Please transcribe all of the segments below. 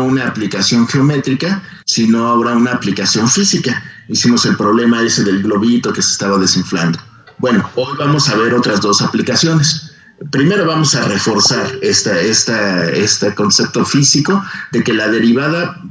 una aplicación geométrica, sino habrá una aplicación física. Hicimos el problema ese del globito que se estaba desinflando. Bueno, hoy vamos a ver otras dos aplicaciones. Primero vamos a reforzar este concepto físico de que la derivada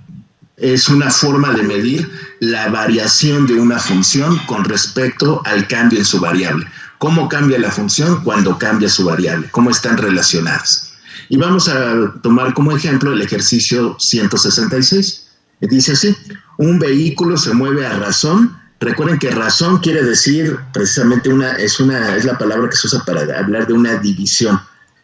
es una forma de medir la variación de una función con respecto al cambio en su variable. ¿Cómo cambia la función cuando cambia su variable? ¿Cómo están relacionadas? Y vamos a tomar como ejemplo el ejercicio 166. Dice así: un vehículo se mueve a razón. Recuerden que razón quiere decir precisamente es la palabra que se usa para hablar de una división.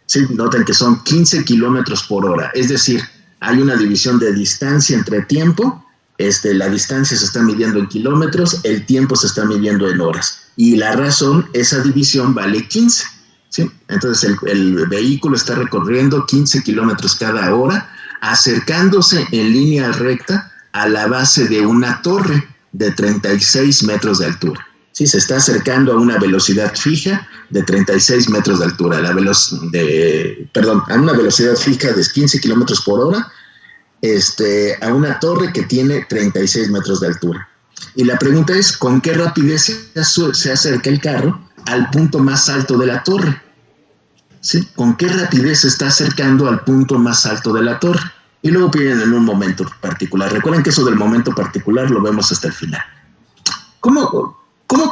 ¿Sí? Noten que son 15 kilómetros por hora. Es decir, hay una división de distancia entre tiempo. La distancia se está midiendo en kilómetros, el tiempo se está midiendo en horas. Y la razón, esa división vale 15. ¿Sí? Entonces el vehículo está recorriendo 15 kilómetros cada hora, acercándose en línea recta a la base de una torre de 36 metros de altura. Sí, se está acercando a una velocidad fija de 36 metros de altura, a una velocidad fija de 15 kilómetros por hora, a una torre que tiene 36 metros de altura. Y la pregunta es, ¿con qué rapidez se acerca el carro al punto más alto de la torre? ¿Sí? ¿Con qué rapidez se está acercando al punto más alto de la torre? Y luego piden en un momento particular. Recuerden que eso del momento particular lo vemos hasta el final. ¿Cómo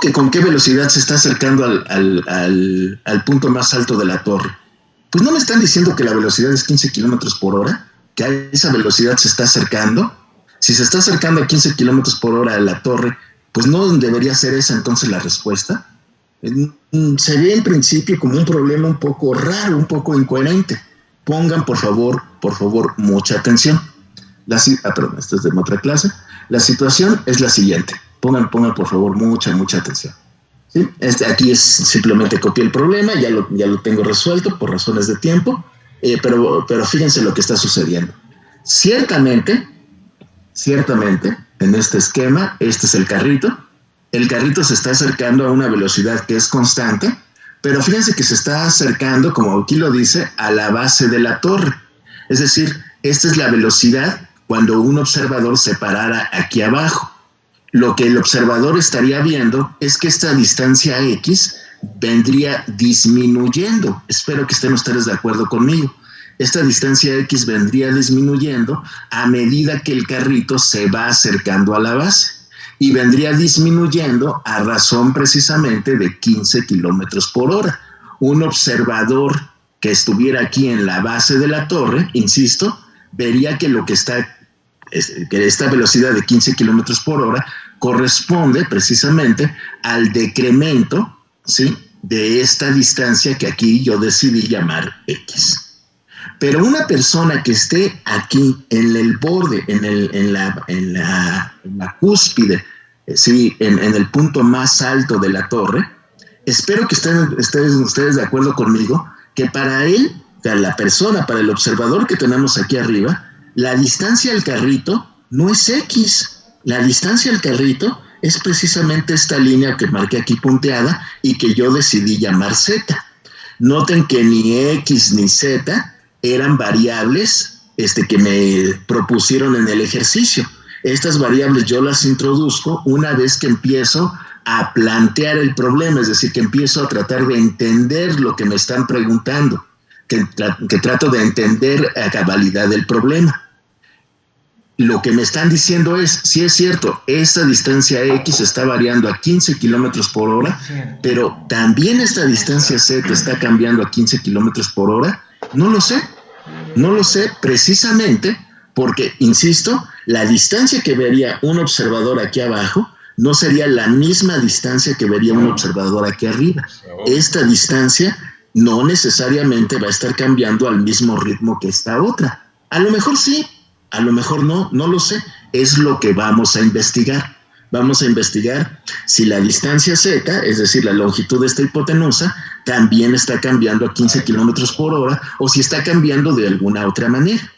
que con qué velocidad se está acercando al punto más alto de la torre? Pues no me están diciendo que la velocidad es 15 kilómetros por hora, que a esa velocidad se está acercando. Si se está acercando a 15 kilómetros por hora a la torre, pues no debería ser esa entonces la respuesta. Se ve en principio como un problema un poco raro, un poco incoherente. Pongan por favor mucha atención. Perdón, esto es de otra clase. La situación es la siguiente. Pongan por favor mucha atención. ¿Sí? Aquí simplemente copié el problema, ya lo tengo resuelto por razones de tiempo, pero fíjense lo que está sucediendo. Ciertamente, en este esquema, este es el carrito. El carrito se está acercando a una velocidad que es constante, pero fíjense que se está acercando, como aquí lo dice, a la base de la torre. Es decir, esta es la velocidad cuando un observador se parara aquí abajo. Lo que el observador estaría viendo es que esta distancia X vendría disminuyendo. Espero que estén ustedes de acuerdo conmigo. Esta distancia X vendría disminuyendo a medida que el carrito se va acercando a la base. Y vendría disminuyendo a razón precisamente de 15 kilómetros por hora. Un observador que estuviera aquí en la base de la torre, insisto, vería que que esta velocidad de 15 kilómetros por hora corresponde precisamente al decremento, ¿sí?, de esta distancia que aquí yo decidí llamar X. Pero una persona que esté aquí en el borde, en la cúspide, sí, en el punto más alto de la torre, espero que estén ustedes de acuerdo conmigo que para él, para la persona, para el observador que tenemos aquí arriba, la distancia al carrito no es X. La distancia al carrito es precisamente esta línea que marqué aquí punteada y que yo decidí llamar Z. Noten que ni X ni Z eran variables que me propusieron en el ejercicio. Estas variables yo las introduzco una vez que empiezo a plantear el problema, es decir, que empiezo a tratar de entender lo que me están preguntando, que trato de entender a cabalidad del problema. Lo que me están diciendo es, sí es cierto, esta distancia X está variando a 15 kilómetros por hora, pero también esta distancia Z está cambiando a 15 kilómetros por hora. No lo sé precisamente porque, insisto, la distancia que vería un observador aquí abajo no sería la misma distancia que vería un observador aquí arriba. Esta distancia no necesariamente va a estar cambiando al mismo ritmo que esta otra. A lo mejor sí, a lo mejor no lo sé. Es lo que vamos a investigar. Vamos a investigar si la distancia Z, es decir, la longitud de esta hipotenusa, también está cambiando a 15 kilómetros por hora o si está cambiando de alguna otra manera.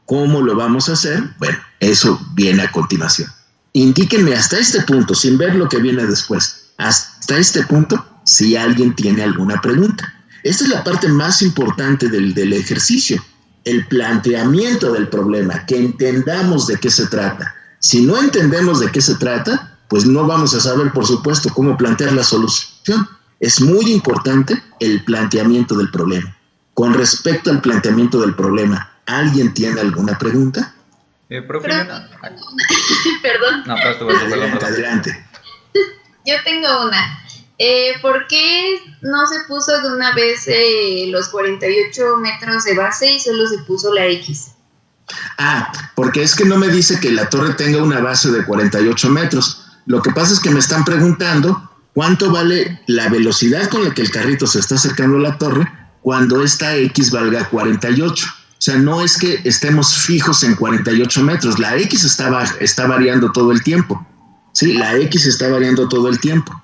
¿Cómo lo vamos a hacer? Bueno, eso viene a continuación. Indíquenme hasta este punto, sin ver lo que viene después, hasta este punto, si alguien tiene alguna pregunta. Esta es la parte más importante del ejercicio. el planteamiento del problema, que entendamos de qué se trata. Si no entendemos de qué se trata, pues no vamos a saber, por supuesto, cómo plantear la solución. Es muy importante el planteamiento del problema. Con respecto al planteamiento del problema, ¿alguien tiene alguna pregunta? Profe, Perdón. No, perdón. Adelante. Yo tengo una. ¿Por qué no se puso de una vez los 48 metros de base y solo se puso la X? Porque es que no me dice que la torre tenga una base de 48 metros. Lo que pasa es que me están preguntando cuánto vale la velocidad con la que el carrito se está acercando a la torre cuando esta X valga 48. O sea, no es que estemos fijos en 48 metros. La X está variando todo el tiempo. Sí, la X está variando todo el tiempo.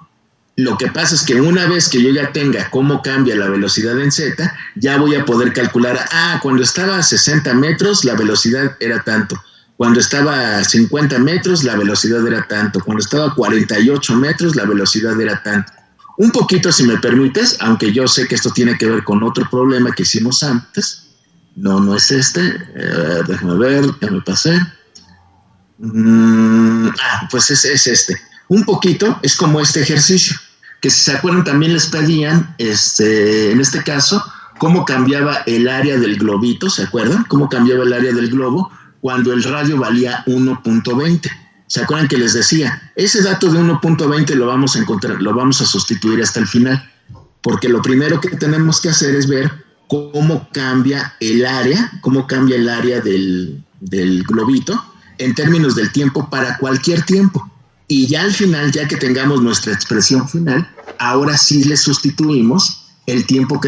Lo que pasa es que una vez que yo ya tenga cómo cambia la velocidad en Z, ya voy a poder calcular, cuando estaba a 60 metros, la velocidad era tanto. Cuando estaba a 50 metros, la velocidad era tanto. Cuando estaba a 48 metros, la velocidad era tanto. Un poquito, si me permites, aunque yo sé que esto tiene que ver con otro problema que hicimos antes. No es este. Déjame ver, ya me pasé. Pues es este. Un poquito es como este ejercicio, que si se acuerdan también les pedían, en este caso, cómo cambiaba el área del globito, ¿se acuerdan? Cómo cambiaba el área del globo cuando el radio valía 1.20. ¿Se acuerdan que les decía? Ese dato de 1.20 lo vamos a encontrar, lo vamos a sustituir hasta el final, porque lo primero que tenemos que hacer es ver cómo cambia el área del globito en términos del tiempo para cualquier tiempo. Y ya al final, ya que tengamos nuestra expresión final, ahora sí le sustituimos el tiempo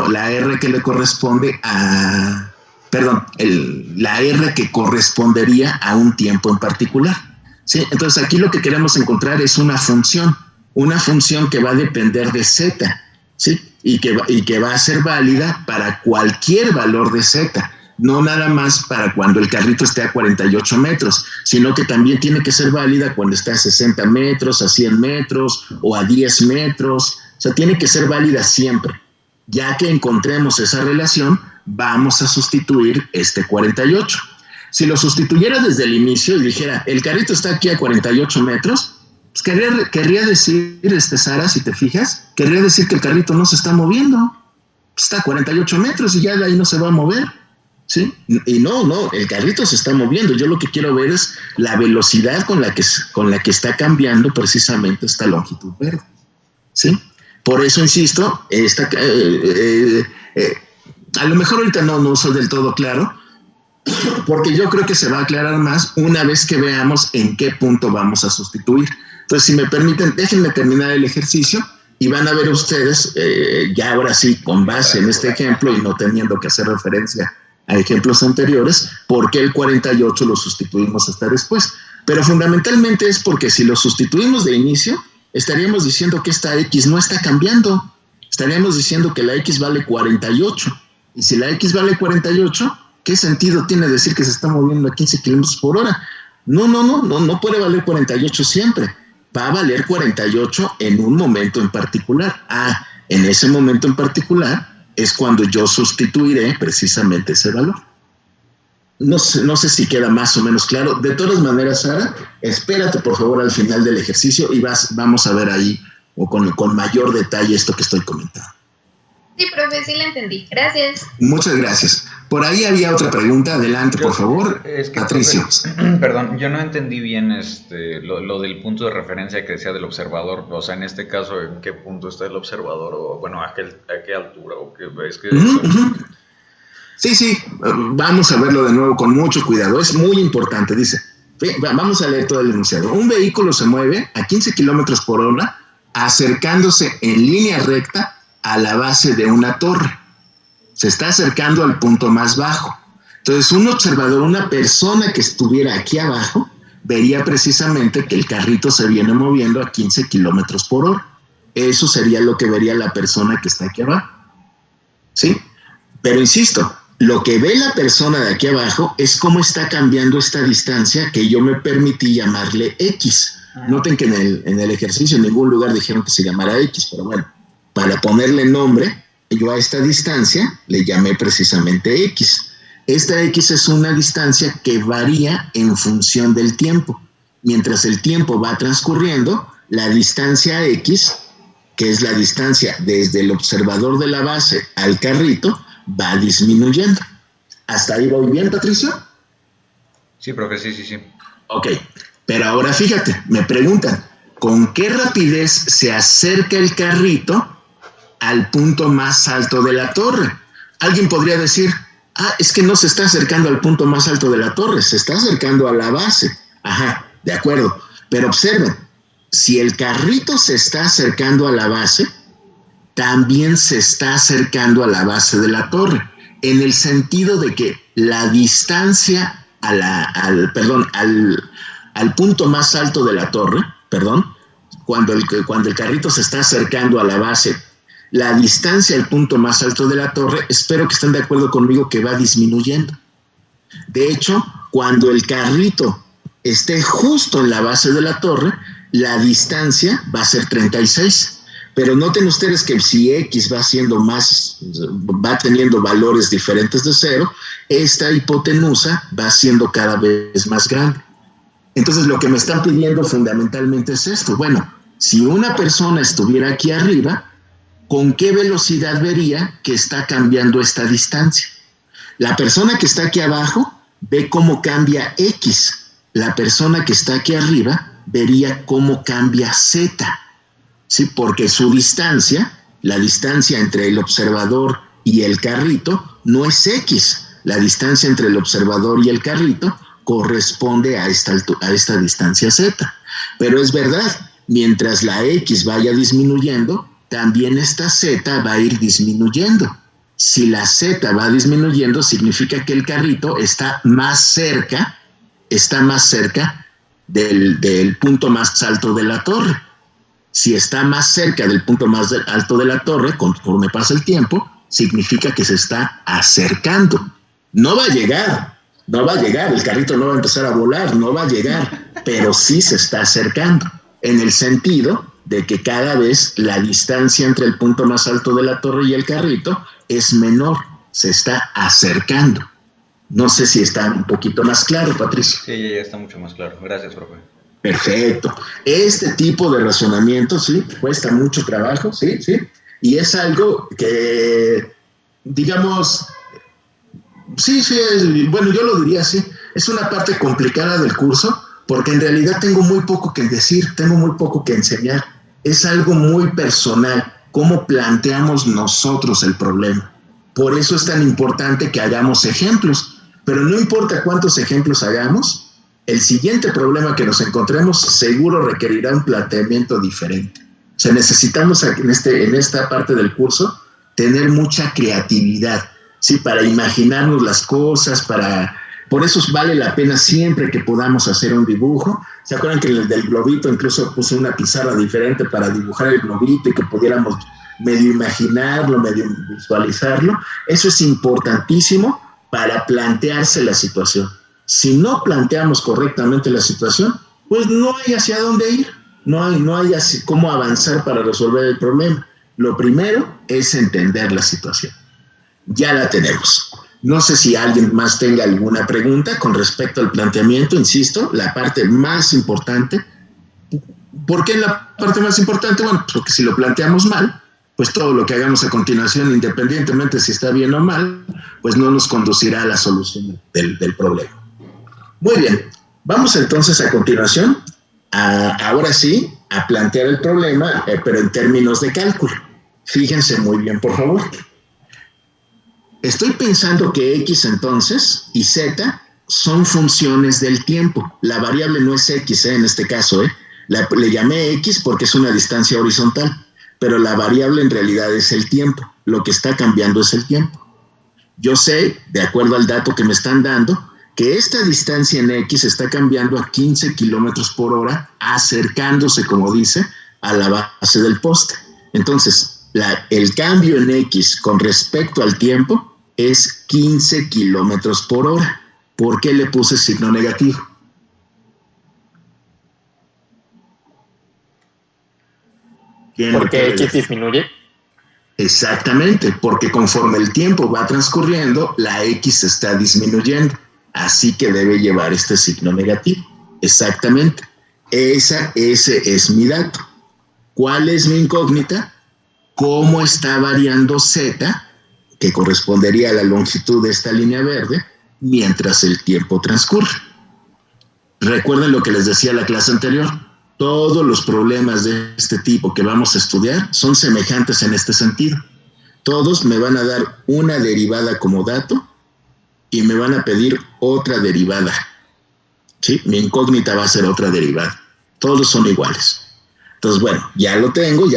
la R que le corresponde la R que correspondería a un tiempo en particular. ¿Sí? Entonces aquí lo que queremos encontrar es una función que va a depender de Z, ¿sí? Y que va a ser válida para cualquier valor de Z. No nada más para cuando el carrito esté a 48 metros, sino que también tiene que ser válida cuando esté a 60 metros, a 100 metros o a 10 metros. O sea, tiene que ser válida siempre. Ya que encontremos esa relación, vamos a sustituir este 48. Si lo sustituyera desde el inicio y dijera, el carrito está aquí a 48 metros, pues querría decir, Sara, si te fijas, querría decir que el carrito no se está moviendo. Está a 48 metros y ya de ahí no se va a mover. ¿Sí? Y no, el carrito se está moviendo. Yo lo que quiero ver es la velocidad con la que está cambiando precisamente esta longitud verde. ¿Sí? Por eso insisto, a lo mejor ahorita no soy del todo claro, porque yo creo que se va a aclarar más una vez que veamos en qué punto vamos a sustituir. Entonces, si me permiten, déjenme terminar el ejercicio y van a ver ustedes, ya ahora sí, con base en este ejemplo y no teniendo que hacer referencia a ejemplos anteriores, por qué el 48 lo sustituimos hasta después. Pero fundamentalmente es porque si lo sustituimos de inicio, estaríamos diciendo que esta X no está cambiando. Estaríamos diciendo que la X vale 48. Y si la X vale 48, ¿qué sentido tiene decir que se está moviendo a 15 kilómetros por hora? No puede valer 48 siempre. Va a valer 48 en un momento en particular. En ese momento en particular es cuando yo sustituiré precisamente ese valor. No sé si queda más o menos claro. De todas maneras, Sara, espérate por favor al final del ejercicio y vamos a ver ahí con mayor detalle esto que estoy comentando. Sí, profe, sí la entendí. Gracias. Muchas gracias. Por ahí había otra pregunta. Adelante, por favor, Patricio. Perdón, yo no entendí bien lo del punto de referencia que decía del observador. O sea, en este caso, ¿en qué punto está el observador? O bueno, ¿a qué altura? ¿O qué? Es que Sí. Vamos a verlo de nuevo con mucho cuidado. Es muy importante. Dice, vamos a leer todo el enunciado. Un vehículo se mueve a 15 kilómetros por hora acercándose en línea recta a la base de una torre. Se está acercando al punto más bajo. Entonces, un observador, una persona que estuviera aquí abajo, vería precisamente que el carrito se viene moviendo a 15 kilómetros por hora. Eso sería lo que vería la persona que está aquí abajo. ¿Sí? Pero insisto, lo que ve la persona de aquí abajo es cómo está cambiando esta distancia que yo me permití llamarle X. Noten que en el ejercicio en ningún lugar dijeron que se llamara X, pero bueno, para ponerle nombre, yo a esta distancia le llamé precisamente X. Esta X es una distancia que varía en función del tiempo. Mientras el tiempo va transcurriendo, la distancia X, que es la distancia desde el observador de la base al carrito, va disminuyendo. ¿Hasta ahí voy bien, Patricio? Sí, profe, sí. Ok, pero ahora fíjate, me preguntan, ¿con qué rapidez se acerca el carrito al punto más alto de la torre? Alguien podría decir, es que no se está acercando al punto más alto de la torre, se está acercando a la base. Ajá, de acuerdo, pero observen, si el carrito se está acercando a la base, también se está acercando a la base de la torre, en el sentido de que la distancia al punto más alto de la torre, cuando el carrito se está acercando a la base, la distancia al punto más alto de la torre, espero que estén de acuerdo conmigo que va disminuyendo. De hecho, cuando el carrito esté justo en la base de la torre, la distancia va a ser 36. Pero noten ustedes que si X va teniendo valores diferentes de 0, esta hipotenusa va siendo cada vez más grande. Entonces lo que me están pidiendo fundamentalmente es esto. Bueno, si una persona estuviera aquí arriba, ¿con qué velocidad vería que está cambiando esta distancia? La persona que está aquí abajo ve cómo cambia X. La persona que está aquí arriba vería cómo cambia Z. ¿Sí? Porque su distancia, la distancia entre el observador y el carrito, no es X. La distancia entre el observador y el carrito corresponde a esta distancia Z. Pero es verdad, mientras la X vaya disminuyendo, también esta Z va a ir disminuyendo. Si la Z va disminuyendo, significa que el carrito está más cerca del punto más alto de la torre. Si está más cerca del punto más alto de la torre, conforme pasa el tiempo, significa que se está acercando. No va a llegar, el carrito no va a empezar a volar, no va a llegar, pero sí se está acercando, en el sentido de que cada vez la distancia entre el punto más alto de la torre y el carrito es menor, se está acercando. No sé si está un poquito más claro, Patricio. Sí, ya está mucho más claro. Gracias, profe. Perfecto. Este tipo de razonamiento, sí, cuesta mucho trabajo, sí, y es algo que, digamos, bueno, yo lo diría así, es una parte complicada del curso, porque en realidad tengo muy poco que decir, tengo muy poco que enseñar. Es algo muy personal, cómo planteamos nosotros el problema. Por eso es tan importante que hagamos ejemplos, pero no importa cuántos ejemplos hagamos, el siguiente problema que nos encontremos seguro requerirá un planteamiento diferente. O sea, necesitamos en esta parte del curso tener mucha creatividad, ¿sí? Para imaginarnos las cosas, por eso vale la pena siempre que podamos hacer un dibujo. ¿Se acuerdan que el del globito incluso puse una pizarra diferente para dibujar el globito y que pudiéramos medio imaginarlo, medio visualizarlo? Eso es importantísimo para plantearse la situación. Si no planteamos correctamente la situación, pues no hay hacia dónde ir, no hay así cómo avanzar para resolver el problema. Lo primero es entender la situación. Ya la tenemos. No sé si alguien más tenga alguna pregunta con respecto al planteamiento. Insisto, la parte más importante. ¿Por qué la parte más importante? Bueno, porque si lo planteamos mal, pues todo lo que hagamos a continuación, independientemente si está bien o mal, pues no nos conducirá a la solución del problema. Muy bien, vamos entonces a continuación, ahora sí, a plantear el problema, pero en términos de cálculo. Fíjense muy bien, por favor. Estoy pensando que X entonces y Z son funciones del tiempo. La variable no es X en este caso, le llamé X porque es una distancia horizontal, pero la variable en realidad es el tiempo. Lo que está cambiando es el tiempo. Yo sé, de acuerdo al dato que me están dando, que esta distancia en X está cambiando a 15 kilómetros por hora, acercándose, como dice, a la base del poste. Entonces, el cambio en X con respecto al tiempo es 15 kilómetros por hora. ¿Por qué le puse signo negativo? ¿Porque X disminuye? Exactamente, porque conforme el tiempo va transcurriendo, la X está disminuyendo, así que debe llevar este signo negativo. Exactamente, ese es mi dato. ¿Cuál es mi incógnita? ¿Cómo está variando Z, que correspondería a la longitud de esta línea verde, mientras el tiempo transcurre? Recuerden lo que les decía en la clase anterior. Todos los problemas de este tipo que vamos a estudiar son semejantes en este sentido. Todos me van a dar una derivada como dato y me van a pedir otra derivada. ¿Sí? Mi incógnita va a ser otra derivada. Todos son iguales. Entonces, bueno, ya lo tengo,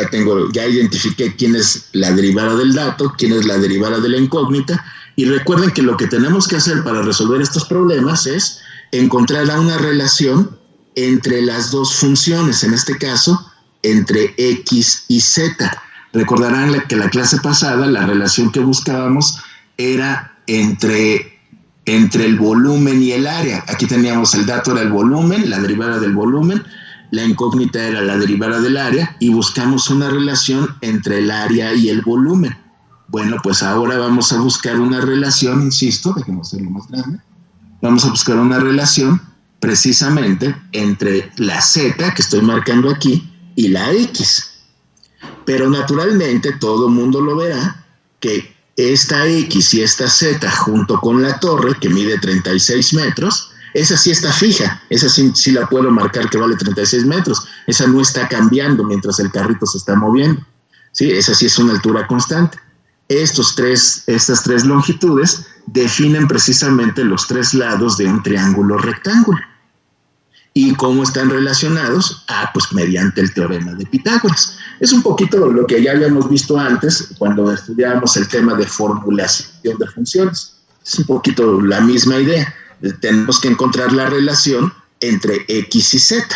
ya identifiqué quién es la derivada del dato, quién es la derivada de la incógnita, y recuerden que lo que tenemos que hacer para resolver estos problemas es encontrar una relación entre las dos funciones, en este caso, entre X y Z. Recordarán que la clase pasada la relación que buscábamos era entre el volumen y el área. Aquí teníamos el dato era el volumen, la derivada del volumen, la incógnita era la derivada del área y buscamos una relación entre el área y el volumen. Bueno, pues ahora vamos a buscar una relación, insisto, déjenme hacerlo más grande. Vamos a buscar una relación precisamente entre la Z que estoy marcando aquí y la X. Pero naturalmente todo el mundo lo verá que esta X y esta Z junto con la torre que mide 36 metros, esa sí está fija, esa sí la puedo marcar que vale 36 metros, esa no está cambiando mientras el carrito se está moviendo, ¿sí? Esa sí es una altura constante. Estas tres longitudes definen precisamente los tres lados de un triángulo rectángulo. ¿Y cómo están relacionados? Pues mediante el teorema de Pitágoras. Es un poquito lo que ya habíamos visto antes cuando estudiábamos el tema de formulación de funciones. Es un poquito la misma idea. Tenemos que encontrar la relación entre X y Z.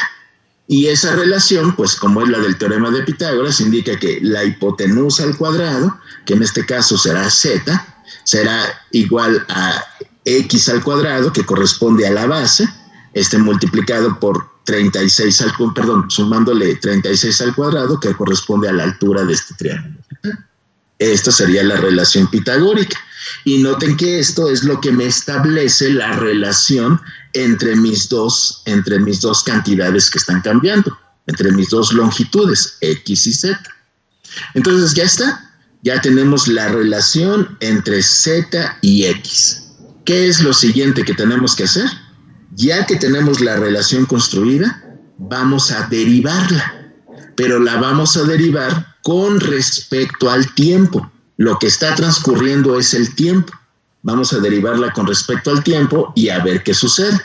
Y esa relación, pues como es la del teorema de Pitágoras, indica que la hipotenusa al cuadrado, que en este caso será Z, será igual a X al cuadrado, que corresponde a la base, multiplicado por 36 sumándole 36 al cuadrado, que corresponde a la altura de este triángulo. Esta sería la relación pitagórica. Y noten que esto es lo que me establece la relación entre mis dos cantidades que están cambiando, entre mis dos longitudes, X y Z. Entonces ya está, ya tenemos la relación entre Z y X. ¿Qué es lo siguiente que tenemos que hacer? Ya que tenemos la relación construida, vamos a derivarla, pero la vamos a derivar con respecto al tiempo. Lo que está transcurriendo es el tiempo. Vamos a derivarla con respecto al tiempo y a ver qué sucede.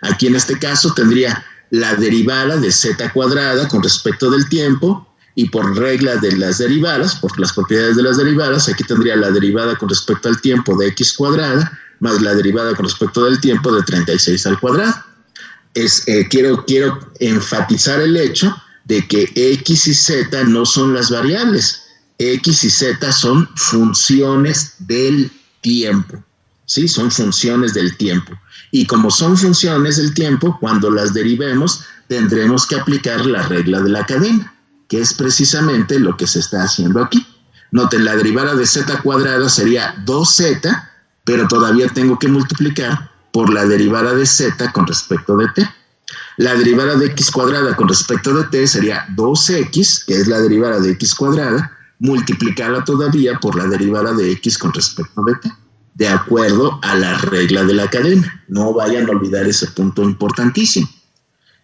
Aquí en este caso tendría la derivada de Z cuadrada con respecto del tiempo y por regla de las derivadas, por las propiedades de las derivadas, aquí tendría la derivada con respecto al tiempo de X cuadrada más la derivada con respecto del tiempo de 36 al cuadrado. Quiero enfatizar el hecho de que X y Z no son las variables. X y Z son funciones del tiempo, ¿sí? Son funciones del tiempo. Y como son funciones del tiempo, cuando las derivemos, tendremos que aplicar la regla de la cadena, que es precisamente lo que se está haciendo aquí. Noten, la derivada de Z cuadrada sería 2Z, pero todavía tengo que multiplicar por la derivada de Z con respecto de T. La derivada de X cuadrada con respecto de T sería 2X, que es la derivada de X cuadrada, multiplicarla todavía por la derivada de X con respecto de T, de acuerdo a la regla de la cadena. No vayan a olvidar ese punto importantísimo.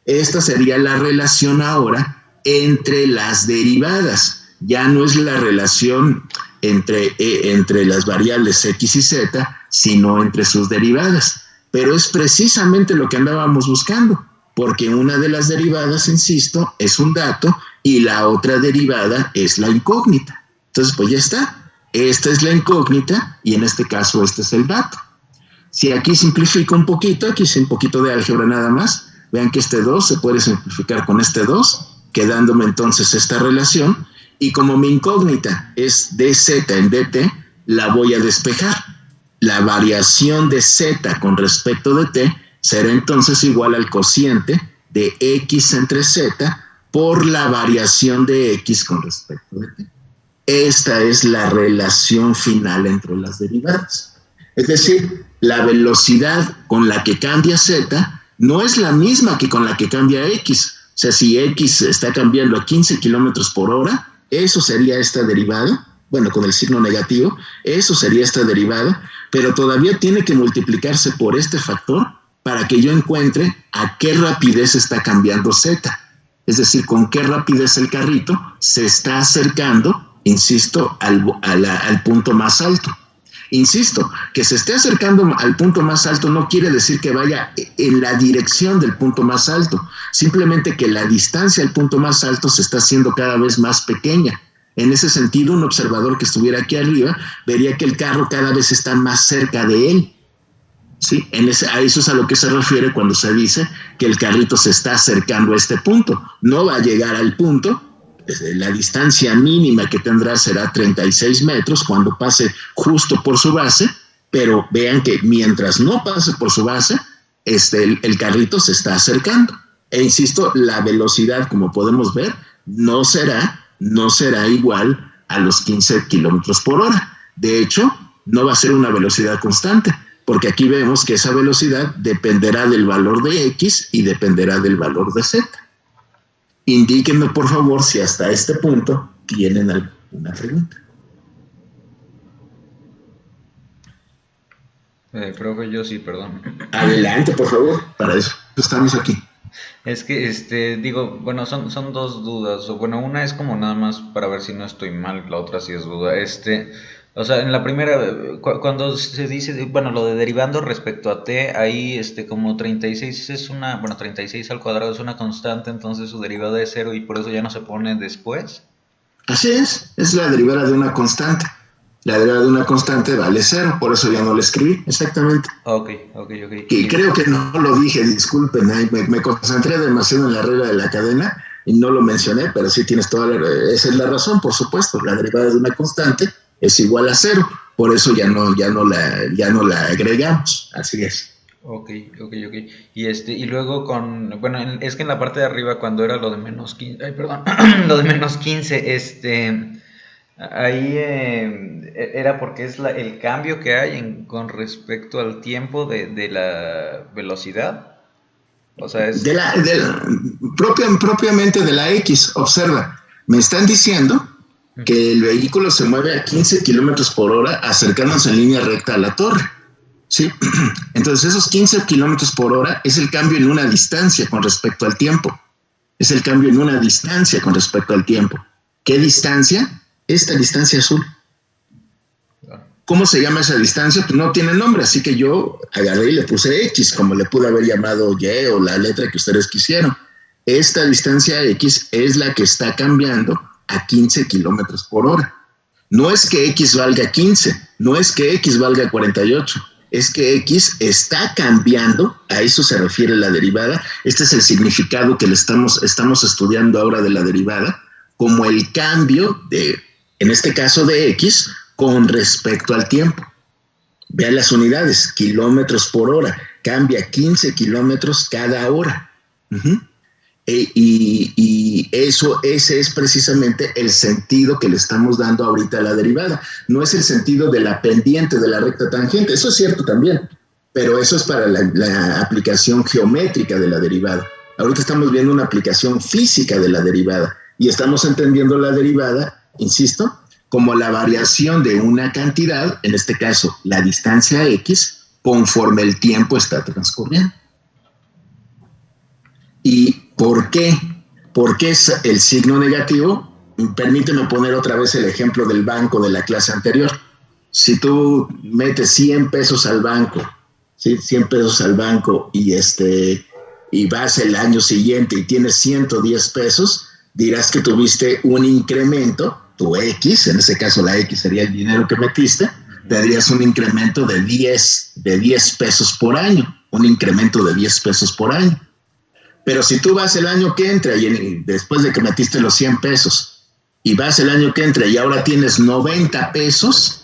Esta sería la relación ahora entre las derivadas. Ya no es la relación entre las variables X y Z, sino entre sus derivadas. Pero es precisamente lo que andábamos buscando, porque una de las derivadas, insisto, es un dato y la otra derivada es la incógnita. Entonces, pues ya está. Esta es la incógnita y en este caso este es el dato. Si aquí simplifico un poquito, aquí hice un poquito de álgebra nada más, vean que este 2 se puede simplificar con este 2, quedándome entonces esta relación, y como mi incógnita es dz en dt, la voy a despejar. La variación de z con respecto de t será entonces igual al cociente de x entre z por la variación de x con respecto de t. esta es la relación final entre las derivadas. Es decir, la velocidad con la que cambia z no es la misma que con la que cambia x. O sea, si x está cambiando a 15 kilómetros por hora, eso sería esta derivada, bueno, con el signo negativo, eso sería esta derivada, pero todavía tiene que multiplicarse por este factor para que yo encuentre a qué rapidez está cambiando z. Es decir, con qué rapidez el carrito se está acercando, insisto, al punto más alto. Insisto, que se esté acercando al punto más alto no quiere decir que vaya en la dirección del punto más alto, simplemente que la distancia al punto más alto se está haciendo cada vez más pequeña. En ese sentido, un observador que estuviera aquí arriba vería que el carro cada vez está más cerca de él. ¿Sí? A eso es a lo que se refiere cuando se dice que el carrito se está acercando a este punto. No va a llegar al punto. La distancia mínima que tendrá será 36 metros cuando pase justo por su base, pero vean que mientras no pase por su base, el carrito se está acercando. E insisto, la velocidad, como podemos ver, no será igual a los 15 kilómetros por hora. De hecho, no va a ser una velocidad constante, porque aquí vemos que esa velocidad dependerá del valor de x y dependerá del valor de z. Indíquenme, por favor, si hasta este punto tienen alguna pregunta. Profe, yo sí, perdón. Adelante, por favor, para eso estamos aquí. Es que, digo, bueno, son dos dudas. O bueno, una es como nada más para ver si no estoy mal, la otra sí es duda. O sea, en la primera, cuando se dice, bueno, lo de derivando respecto a t, ahí como 36 es bueno, 36 al cuadrado es una constante, entonces su derivada es 0 y por eso ya no se pone después. Así es la derivada de una constante. La derivada de una constante vale 0, por eso ya no la escribí, exactamente. Ok. Y creo que no lo dije, disculpen, me concentré demasiado en la regla de la cadena y no lo mencioné, pero sí tienes esa es la razón, por supuesto, la derivada de una constante es igual a 0, por eso ya no la agregamos, así es. Ok. Y luego bueno, es que en la parte de arriba cuando era lo de menos 15, lo de menos 15, ahí era porque es el cambio que hay con respecto al tiempo de la velocidad. O sea, es... propiamente de la X, observa, me están diciendo que el vehículo se mueve a 15 kilómetros por hora acercándose en línea recta a la torre, ¿sí? Entonces esos 15 kilómetros por hora es el cambio en una distancia con respecto al tiempo. Es el cambio en una distancia con respecto al tiempo. ¿Qué distancia? Esta distancia azul. ¿Cómo se llama esa distancia? Pues no tiene nombre, así que yo agarré y le puse X, como le pude haber llamado Y o la letra que ustedes quisieron. Esta distancia X es la que está cambiando a 15 kilómetros por hora. No es que X valga 15, no es que X valga 48, es que X está cambiando, a eso se refiere la derivada. Este es el significado que estamos estudiando ahora de la derivada, como el cambio en este caso de X, con respecto al tiempo. Vean las unidades, kilómetros por hora, cambia 15 kilómetros cada hora. Y ese es precisamente el sentido que le estamos dando ahorita a la derivada. No es el sentido de la pendiente de la recta tangente, eso es cierto también, pero eso es para la aplicación geométrica de la derivada. Ahorita estamos viendo una aplicación física de la derivada y estamos entendiendo la derivada, insisto, como la variación de una cantidad, en este caso la distancia X, conforme el tiempo está transcurriendo. ¿Y por qué? ¿Por qué es el signo negativo? Permíteme poner otra vez el ejemplo del banco de la clase anterior. Si tú metes 100 pesos al banco, ¿sí? 100 pesos al banco y vas el año siguiente y tienes 110 pesos, dirás que tuviste un incremento, tu X, en ese caso la X sería el dinero que metiste, tendrías un incremento de 10 pesos por año, un incremento de 10 pesos por año. Pero si tú vas el año que entra y después de que metiste los 100 pesos y vas el año que entra y ahora tienes 90 pesos,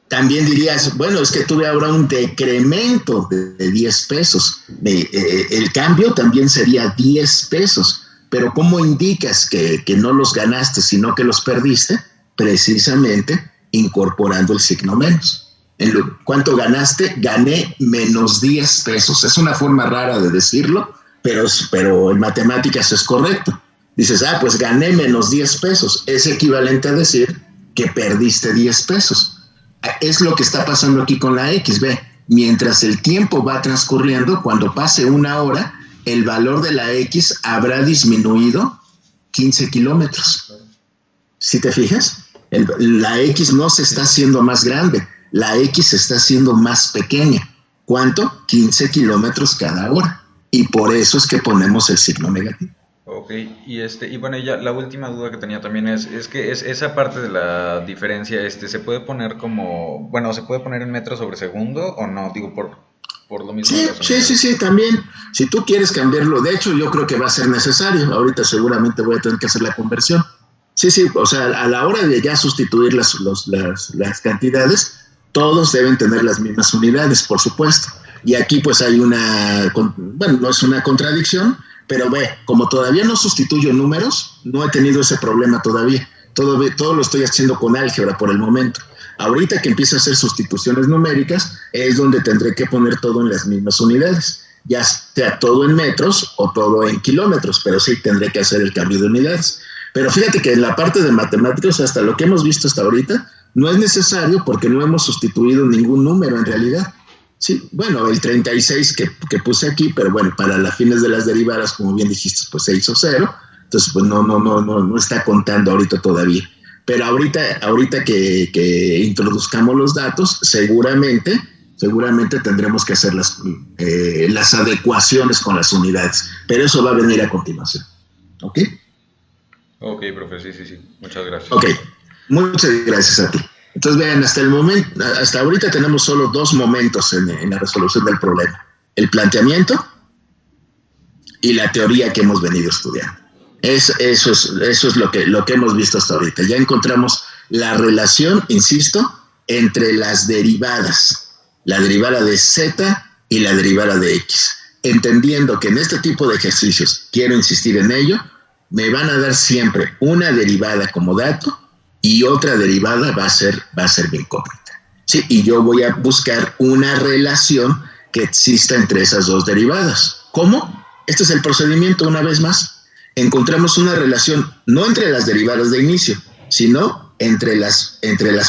también dirías, bueno, es que tuve ahora un decremento de 10 pesos. El cambio también sería 10 pesos. Pero ¿cómo indicas que no los ganaste, sino que los perdiste? Precisamente incorporando el signo menos. ¿Cuánto ganaste? Gané menos 10 pesos. Es una forma rara de decirlo, pero en matemáticas es correcto. Dices, pues gané menos 10 pesos. Es equivalente a decir que perdiste 10 pesos. Es lo que está pasando aquí con la X. Ve, mientras el tiempo va transcurriendo, cuando pase una hora, el valor de la X habrá disminuido 15 kilómetros. ¿Sí te fijas? La X no se está haciendo más grande, la X se está haciendo más pequeña. ¿Cuánto? 15 kilómetros cada hora. Y por eso es que ponemos el signo negativo. Ok, y bueno, ya la última duda que tenía también es que esa parte de la diferencia, se puede poner como, bueno, ¿se puede poner en metros sobre segundo o no? Digo, por lo mismo. Sí, también. Si tú quieres cambiarlo, de hecho, yo creo que va a ser necesario. Ahorita seguramente voy a tener que hacer la conversión. Sí, o sea, a la hora de ya sustituir las cantidades, todos deben tener las mismas unidades, por supuesto. Y aquí pues hay no es una contradicción, pero como todavía no sustituyo números, no he tenido ese problema todavía. Todo lo estoy haciendo con álgebra por el momento. Ahorita que empiece a hacer sustituciones numéricas, es donde tendré que poner todo en las mismas unidades, ya sea todo en metros o todo en kilómetros, pero sí tendré que hacer el cambio de unidades. Pero fíjate que en la parte de matemáticas, hasta lo que hemos visto hasta ahorita, no es necesario porque no hemos sustituido ningún número en realidad. Sí, bueno, el 36 que puse aquí, pero bueno, para las fines de las derivadas, como bien dijiste, pues se hizo 0, entonces pues no está contando ahorita todavía. Pero ahorita que introduzcamos los datos, seguramente tendremos que hacer las adecuaciones con las unidades, pero eso va a venir a continuación. ¿Ok? Ok, profe, sí, muchas gracias. Ok, muchas gracias a ti. Entonces, vean, hasta ahorita tenemos solo 2 momentos en la resolución del problema. El planteamiento y la teoría que hemos venido estudiando. Eso es lo que hemos visto hasta ahorita. Ya encontramos la relación, insisto, entre las derivadas. La derivada de z y la derivada de x. Entendiendo que en este tipo de ejercicios, quiero insistir en ello, me van a dar siempre una derivada como dato y otra derivada va a ser mi incógnita. Sí, y yo voy a buscar una relación que exista entre esas 2 derivadas. ¿Cómo? Este es el procedimiento una vez más. Encontramos una relación no entre las derivadas de inicio, sino entre las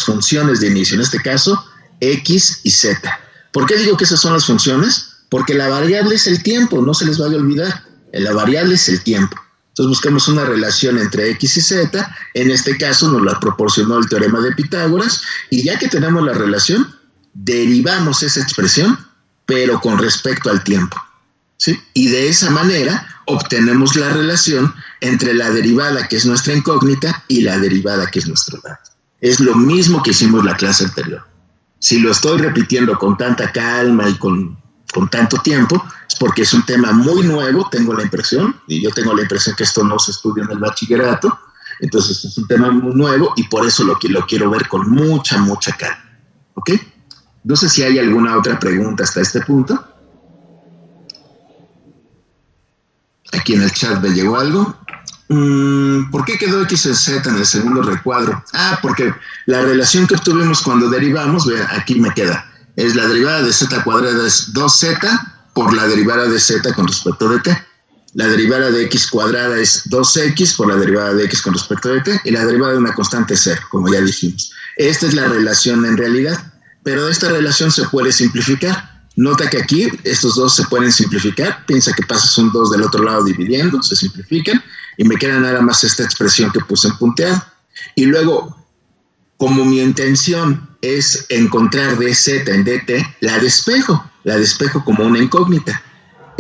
funciones de inicio, en este caso, x y z. ¿Por qué digo que esas son las funciones? Porque la variable es el tiempo, no se les vaya a olvidar. La variable es el tiempo. Entonces buscamos una relación entre x y z, en este caso nos la proporcionó el teorema de Pitágoras, y ya que tenemos la relación, derivamos esa expresión, pero con respecto al tiempo. ¿Sí? Y de esa manera obtenemos la relación entre la derivada que es nuestra incógnita y la derivada que es nuestro dato. Es lo mismo que hicimos la clase anterior. Si lo estoy repitiendo con tanta calma y con tanto tiempo, es porque es un tema muy nuevo, tengo la impresión, y yo tengo la impresión que esto no se estudia en el bachillerato, entonces es un tema muy nuevo y por eso lo quiero ver con mucha calma. ¿Ok? No sé si hay alguna otra pregunta hasta este punto. Aquí en el chat me llegó algo. ¿Por qué quedó x en z en el segundo recuadro? Porque la relación que obtuvimos cuando derivamos, vean, aquí me queda. Es la derivada de z cuadrada es 2z por la derivada de z con respecto de t. La derivada de x cuadrada es 2x por la derivada de x con respecto de t. Y la derivada de una constante es 0, como ya dijimos. Esta es la relación en realidad. Pero esta relación se puede simplificar. Nota que aquí estos dos se pueden simplificar. Piensa que pasas un 2 del otro lado dividiendo, se simplifican. Y me queda nada más esta expresión que puse en punteado. Y luego, como mi intención es encontrar dz en dt, la despejo como una incógnita.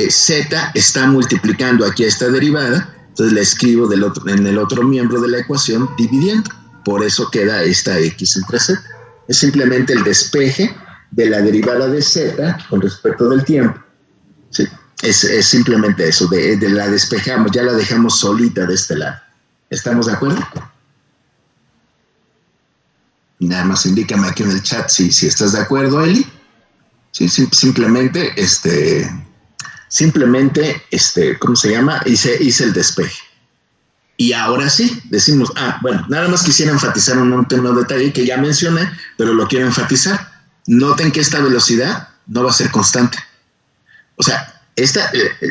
Z está multiplicando aquí a esta derivada, entonces la escribo en el otro miembro de la ecuación dividiendo. Por eso queda esta x entre z. Es simplemente el despeje de la derivada de z con respecto del tiempo. ¿Sí? Es simplemente eso, de la despejamos, ya la dejamos solita de este lado. ¿Estamos de acuerdo? Nada más indícame aquí en el chat si estás de acuerdo, Eli. Sí, simplemente, ¿cómo se llama? Hice el despeje. Y ahora sí, decimos, bueno, nada más quisiera enfatizar un último detalle que ya mencioné, pero lo quiero enfatizar. Noten que esta velocidad no va a ser constante. O sea,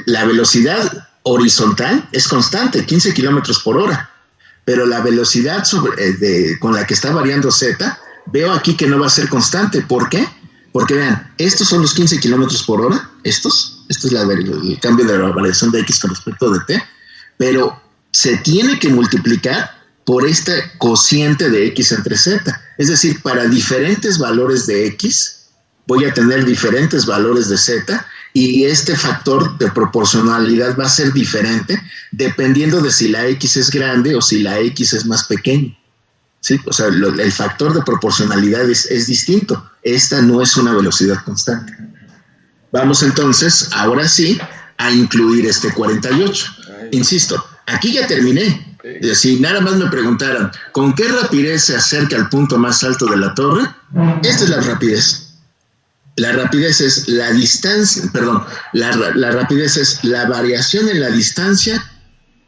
la velocidad horizontal es constante, 15 kilómetros por hora, pero la velocidad con la que está variando Z, veo aquí que no va a ser constante. ¿Por qué? Porque vean, estos son los 15 kilómetros por hora, esto es el cambio de la variación de X con respecto de T, pero se tiene que multiplicar por este cociente de X entre Z. Es decir, para diferentes valores de X, voy a tener diferentes valores de Z, y este factor de proporcionalidad va a ser diferente dependiendo de si la X es grande o si la X es más pequeña. ¿Sí? O sea, el factor de proporcionalidad es distinto. Esta no es una velocidad constante. Vamos entonces, ahora sí, a incluir este 48. Insisto, aquí ya terminé. Si nada más me preguntaran, ¿con qué rapidez se acerca al punto más alto de la torre? Esta es la rapidez. La rapidez es la distancia, la rapidez es la variación en la distancia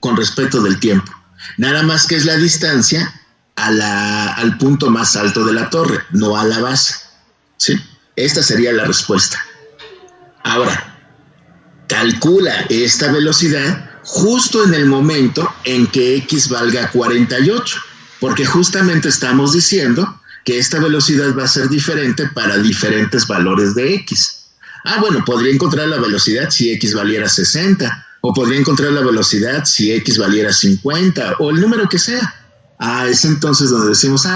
con respecto del tiempo. Nada más que es la distancia al punto más alto de la torre, no a la base. ¿Sí? Esta sería la respuesta. Ahora, calcula esta velocidad justo en el momento en que X valga 48, porque justamente estamos diciendo que esta velocidad va a ser diferente para diferentes valores de X. Bueno, podría encontrar la velocidad si X valiera 60, o podría encontrar la velocidad si X valiera 50, o el número que sea. Es entonces donde decimos,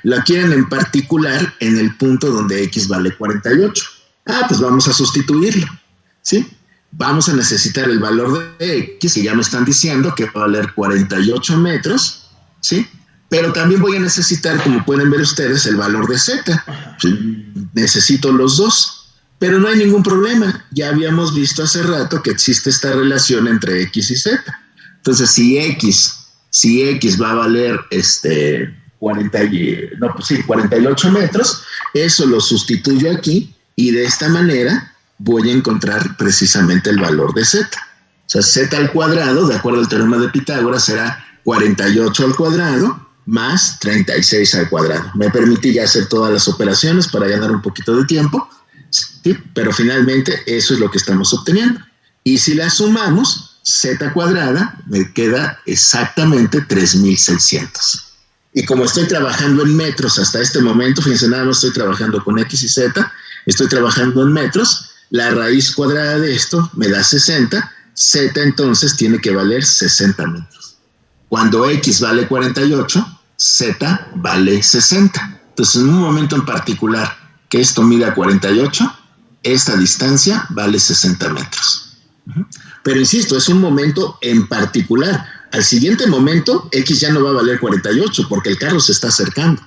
la quieren en particular en el punto donde X vale 48. Pues vamos a sustituirlo, ¿sí? Vamos a necesitar el valor de X, que ya me están diciendo que va a valer 48 metros, ¿sí? Pero también voy a necesitar, como pueden ver ustedes, el valor de Z. Necesito los dos, pero no hay ningún problema. Ya habíamos visto hace rato que existe esta relación entre X y Z. Entonces, si X va a valer 48 metros, eso lo sustituyo aquí y de esta manera voy a encontrar precisamente el valor de Z. O sea, Z al cuadrado, de acuerdo al teorema de Pitágoras, será 48 al cuadrado más 36 al cuadrado. Me permití ya hacer todas las operaciones para ganar un poquito de tiempo, ¿sí? Pero finalmente eso es lo que estamos obteniendo. Y si la sumamos, Z cuadrada me queda exactamente 3600. Y como estoy trabajando en metros hasta este momento, fíjense, nada más estoy trabajando con X y Z, estoy trabajando en metros, la raíz cuadrada de esto me da 60, Z entonces tiene que valer 60 metros. Cuando X vale 48, Z vale 60. Entonces, en un momento en particular que esto mida 48, esta distancia vale 60 metros. Pero insisto, es un momento en particular. Al siguiente momento, X ya no va a valer 48 porque el carro se está acercando.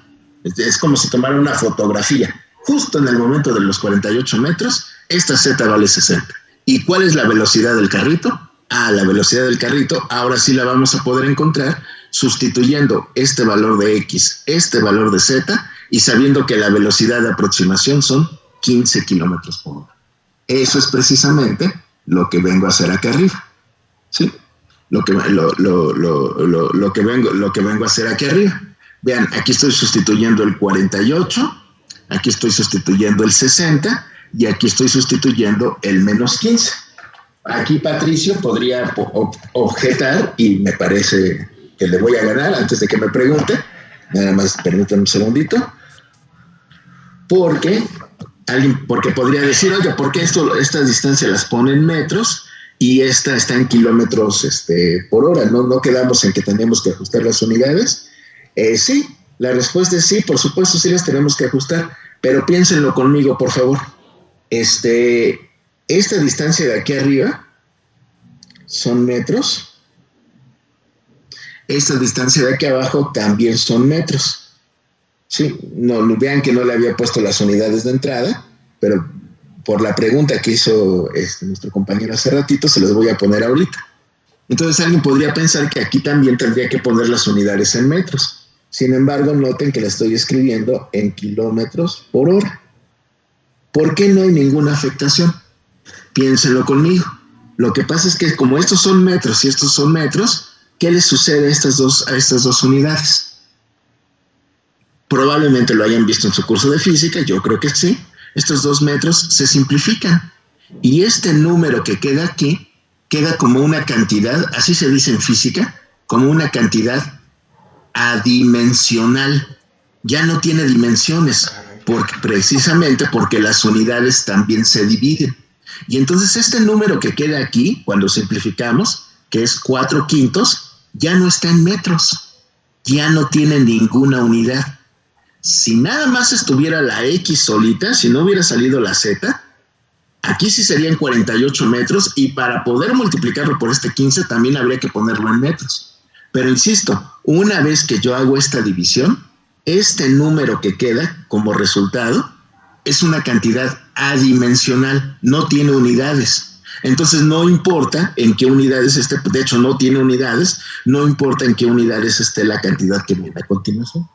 Es como si tomara una fotografía. Justo en el momento de los 48 metros, esta Z vale 60. ¿Y cuál es la velocidad del carrito? La velocidad del carrito ahora sí la vamos a poder encontrar sustituyendo este valor de X, este valor de Z, y sabiendo que la velocidad de aproximación son 15 kilómetros por hora. Eso es precisamente lo que vengo a hacer acá arriba. ¿Sí? Lo que vengo a hacer aquí arriba. Vean, aquí estoy sustituyendo el 48, aquí estoy sustituyendo el 60 y aquí estoy sustituyendo el menos 15. Aquí Patricio podría objetar, y me parece que le voy a ganar antes de que me pregunte. Nada más permítanme un segundito. Porque podría decir, oye, ¿por qué estas distancias las pone en metros y esta está en kilómetros por hora? ¿No quedamos en que tenemos que ajustar las unidades? Sí, la respuesta es sí, por supuesto sí las tenemos que ajustar, pero piénsenlo conmigo, por favor. Esta distancia de aquí arriba son metros. Esta distancia de aquí abajo también son metros. Sí, no, vean que no le había puesto las unidades de entrada, pero por la pregunta que hizo nuestro compañero hace ratito, se las voy a poner ahorita. Entonces alguien podría pensar que aquí también tendría que poner las unidades en metros. Sin embargo, noten que la estoy escribiendo en kilómetros por hora. ¿Por qué no hay ninguna afectación? Piénsenlo conmigo. Lo que pasa es que como estos son metros y estos son metros, ¿qué les sucede a estas dos unidades? Probablemente lo hayan visto en su curso de física, yo creo que sí. Estos 2 metros se simplifican y este número que queda aquí queda como una cantidad, así se dice en física, como una cantidad adimensional. Ya no tiene dimensiones, precisamente porque las unidades también se dividen. Y entonces este número que queda aquí, cuando simplificamos, que es 4/5, ya no está en metros, ya no tiene ninguna unidad. Si nada más estuviera la X solita, si no hubiera salido la Z, aquí sí serían 48 metros y para poder multiplicarlo por este 15 también habría que ponerlo en metros. Pero insisto, una vez que yo hago esta división, este número que queda como resultado es una cantidad adimensional, no tiene unidades. Entonces no importa en qué unidades esté, de hecho no tiene unidades, no importa en qué unidades esté la cantidad que viene a continuación.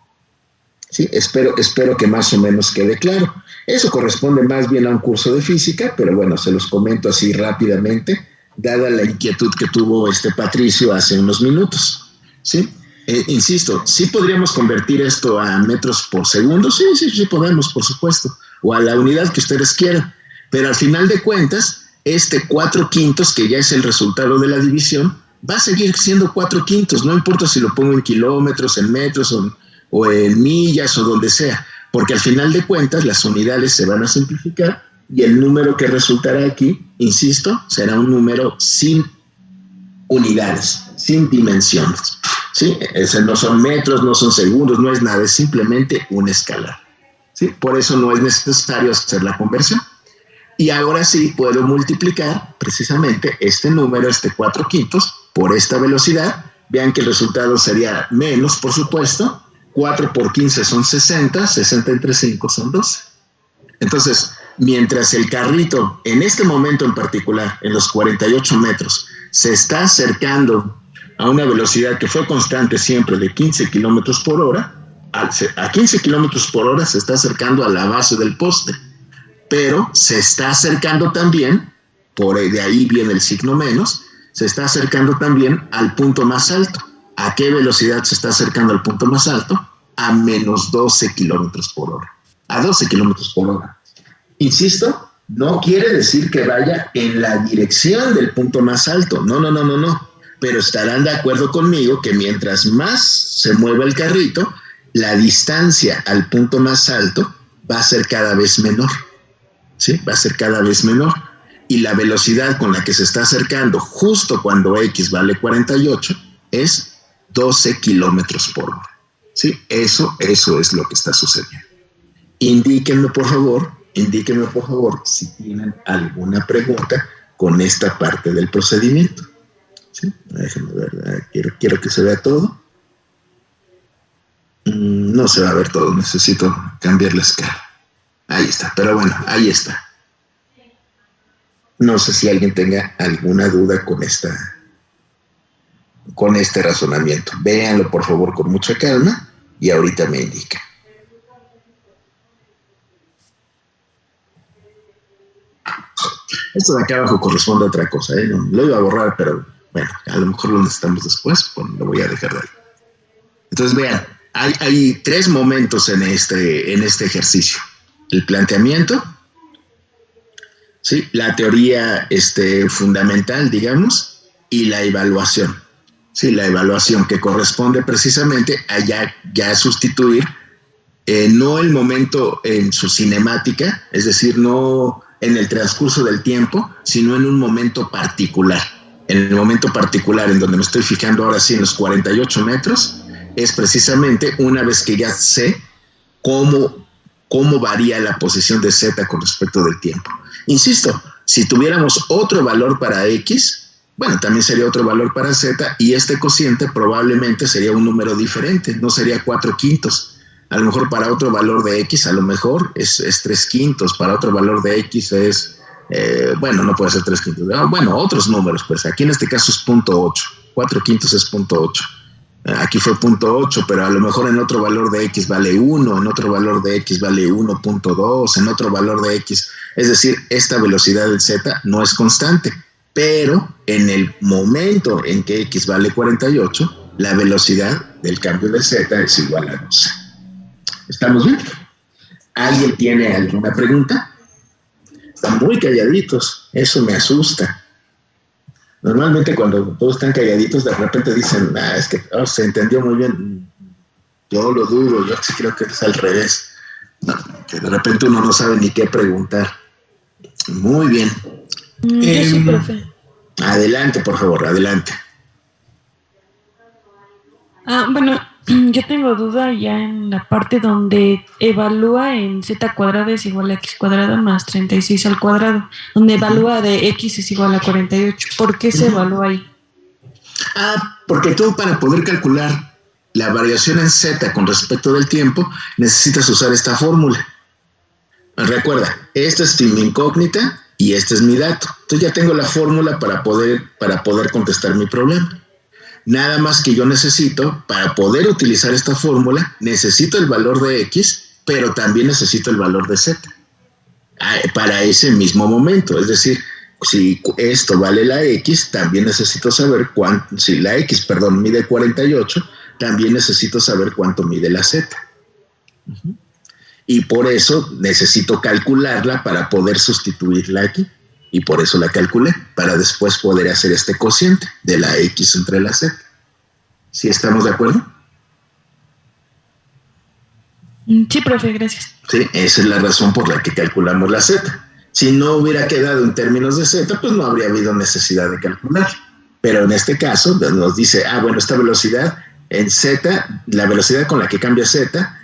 Sí, espero que más o menos quede claro. Eso corresponde más bien a un curso de física, pero bueno, se los comento así rápidamente, dada la inquietud que tuvo Patricio hace unos minutos. ¿Sí? Insisto, ¿sí podríamos convertir esto a metros por segundo? Sí podemos, por supuesto, o a la unidad que ustedes quieran, pero al final de cuentas, 4/5, que ya es el resultado de la división, va a seguir siendo 4/5, no importa si lo pongo en kilómetros, en metros o en millas o donde sea, porque al final de cuentas las unidades se van a simplificar y el número que resultará aquí, insisto, será un número sin unidades, sin dimensiones. ¿Sí? No son metros, no son segundos, no es nada, es simplemente un escalar. ¿Sí? Por eso no es necesario hacer la conversión. Y ahora sí puedo multiplicar precisamente este número, 4/5, por esta velocidad. Vean que el resultado sería menos, por supuesto. 4 por 15 son 60, 60 entre 5 son 12. Entonces, mientras el carrito, en este momento en particular, en los 48 metros, se está acercando a una velocidad que fue constante siempre de 15 kilómetros por hora, a 15 kilómetros por hora se está acercando a la base del poste, pero se está acercando también, de ahí viene el signo menos, se está acercando también al punto más alto. ¿A qué velocidad se está acercando al punto más alto? A menos 12 kilómetros por hora. A 12 kilómetros por hora. Insisto, no quiere decir que vaya en la dirección del punto más alto. No. Pero estarán de acuerdo conmigo que mientras más se mueva el carrito, la distancia al punto más alto va a ser cada vez menor. ¿Sí? Va a ser cada vez menor. Y la velocidad con la que se está acercando justo cuando X vale 48 es 12 kilómetros por hora. ¿Sí? Eso es lo que está sucediendo. Indíquenme por favor si tienen alguna pregunta con esta parte del procedimiento. ¿Sí? Déjenme ver, quiero que se vea todo. No se va a ver todo, necesito cambiar la escala. Ahí está, pero bueno, ahí está. No sé si alguien tenga alguna duda con este razonamiento. Véanlo por favor con mucha calma y ahorita me indica. Esto de acá abajo corresponde a otra cosa, ¿eh? No, lo iba a borrar, pero bueno, a lo mejor lo necesitamos después, pues lo voy a dejar de ahí. Entonces vean, hay 3 momentos en este ejercicio. El planteamiento, ¿sí? La teoría fundamental, digamos, y la evaluación. Sí, la evaluación que corresponde precisamente a ya sustituir no el momento en su cinemática, es decir, no en el transcurso del tiempo, sino en un momento particular. En el momento particular en donde me estoy fijando ahora sí en los 48 metros, es precisamente una vez que ya sé cómo varía la posición de Z con respecto del tiempo. Insisto, si tuviéramos otro valor para X, bueno, también sería otro valor para Z y este cociente probablemente sería un número diferente, no sería 4/5. A lo mejor para otro valor de X, a lo mejor es 3/5, para otro valor de X es, no puede ser 3/5. Bueno, otros números, pues aquí en este caso es 0.8, 4/5 es 0.8. Aquí fue 0.8, pero a lo mejor en otro valor de X vale 1, en otro valor de X vale 1.2, en otro valor de X. Es decir, esta velocidad del Z no es constante. pero en el momento en que x vale 48, la velocidad del cambio de z es igual a 12. ¿Estamos bien? ¿Alguien tiene alguna pregunta? Están muy calladitos, eso me asusta. Normalmente cuando todos están calladitos, de repente dicen, es que se entendió muy bien. Yo lo dudo, yo sí creo que es al revés. No, que de repente uno no sabe ni qué preguntar. Muy bien. Yo sí, profe. Adelante, por favor, adelante. Bueno, yo tengo duda ya en la parte donde evalúa en z cuadrada es igual a x cuadrada más 36 al cuadrado, donde evalúa de x es igual a 48. ¿Por qué se evalúa ahí? Porque tú, para poder calcular la variación en z con respecto del tiempo, necesitas usar esta fórmula. Recuerda, esta es mi incógnita y este es mi dato. Entonces ya tengo la fórmula para poder contestar mi problema. Nada más que yo necesito, para poder utilizar esta fórmula, necesito el valor de x, pero también necesito el valor de z para ese mismo momento. Es decir, si esto vale la x, también necesito saber cuánto, si la x, mide 48, también necesito saber cuánto mide la z. Y por eso necesito calcularla para poder sustituirla aquí. Y por eso la calculé, para después poder hacer este cociente de la x entre la z. ¿Sí estamos de acuerdo? Sí, profe, gracias. Sí, esa es la razón por la que calculamos la z. Si no hubiera quedado en términos de z, pues no habría habido necesidad de calcular. Pero en este caso nos dice, esta velocidad en z, la velocidad con la que cambia z,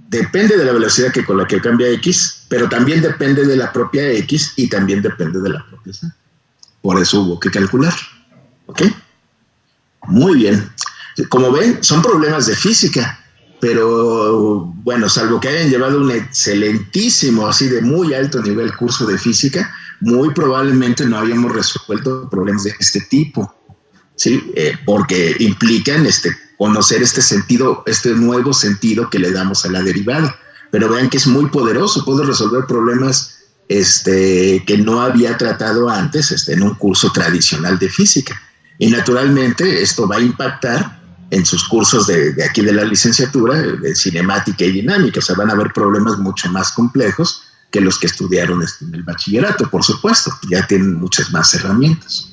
depende de la velocidad con la que cambia x, pero también depende de la propia x y también depende de la propia z. Por eso hubo que calcular. ¿Ok? Muy bien. Como ven, son problemas de física, pero bueno, salvo que hayan llevado un excelentísimo, así de muy alto nivel curso de física, muy probablemente no habíamos resuelto problemas de este tipo, ¿sí? Porque implican conocer este sentido, este nuevo sentido que le damos a la derivada. Pero vean que es muy poderoso, puedo resolver problemas que no había tratado antes en un curso tradicional de física. Y naturalmente esto va a impactar en sus cursos de aquí de la licenciatura, de cinemática y dinámica. O sea, van a haber problemas mucho más complejos que los que estudiaron en el bachillerato, por supuesto. Ya tienen muchas más herramientas.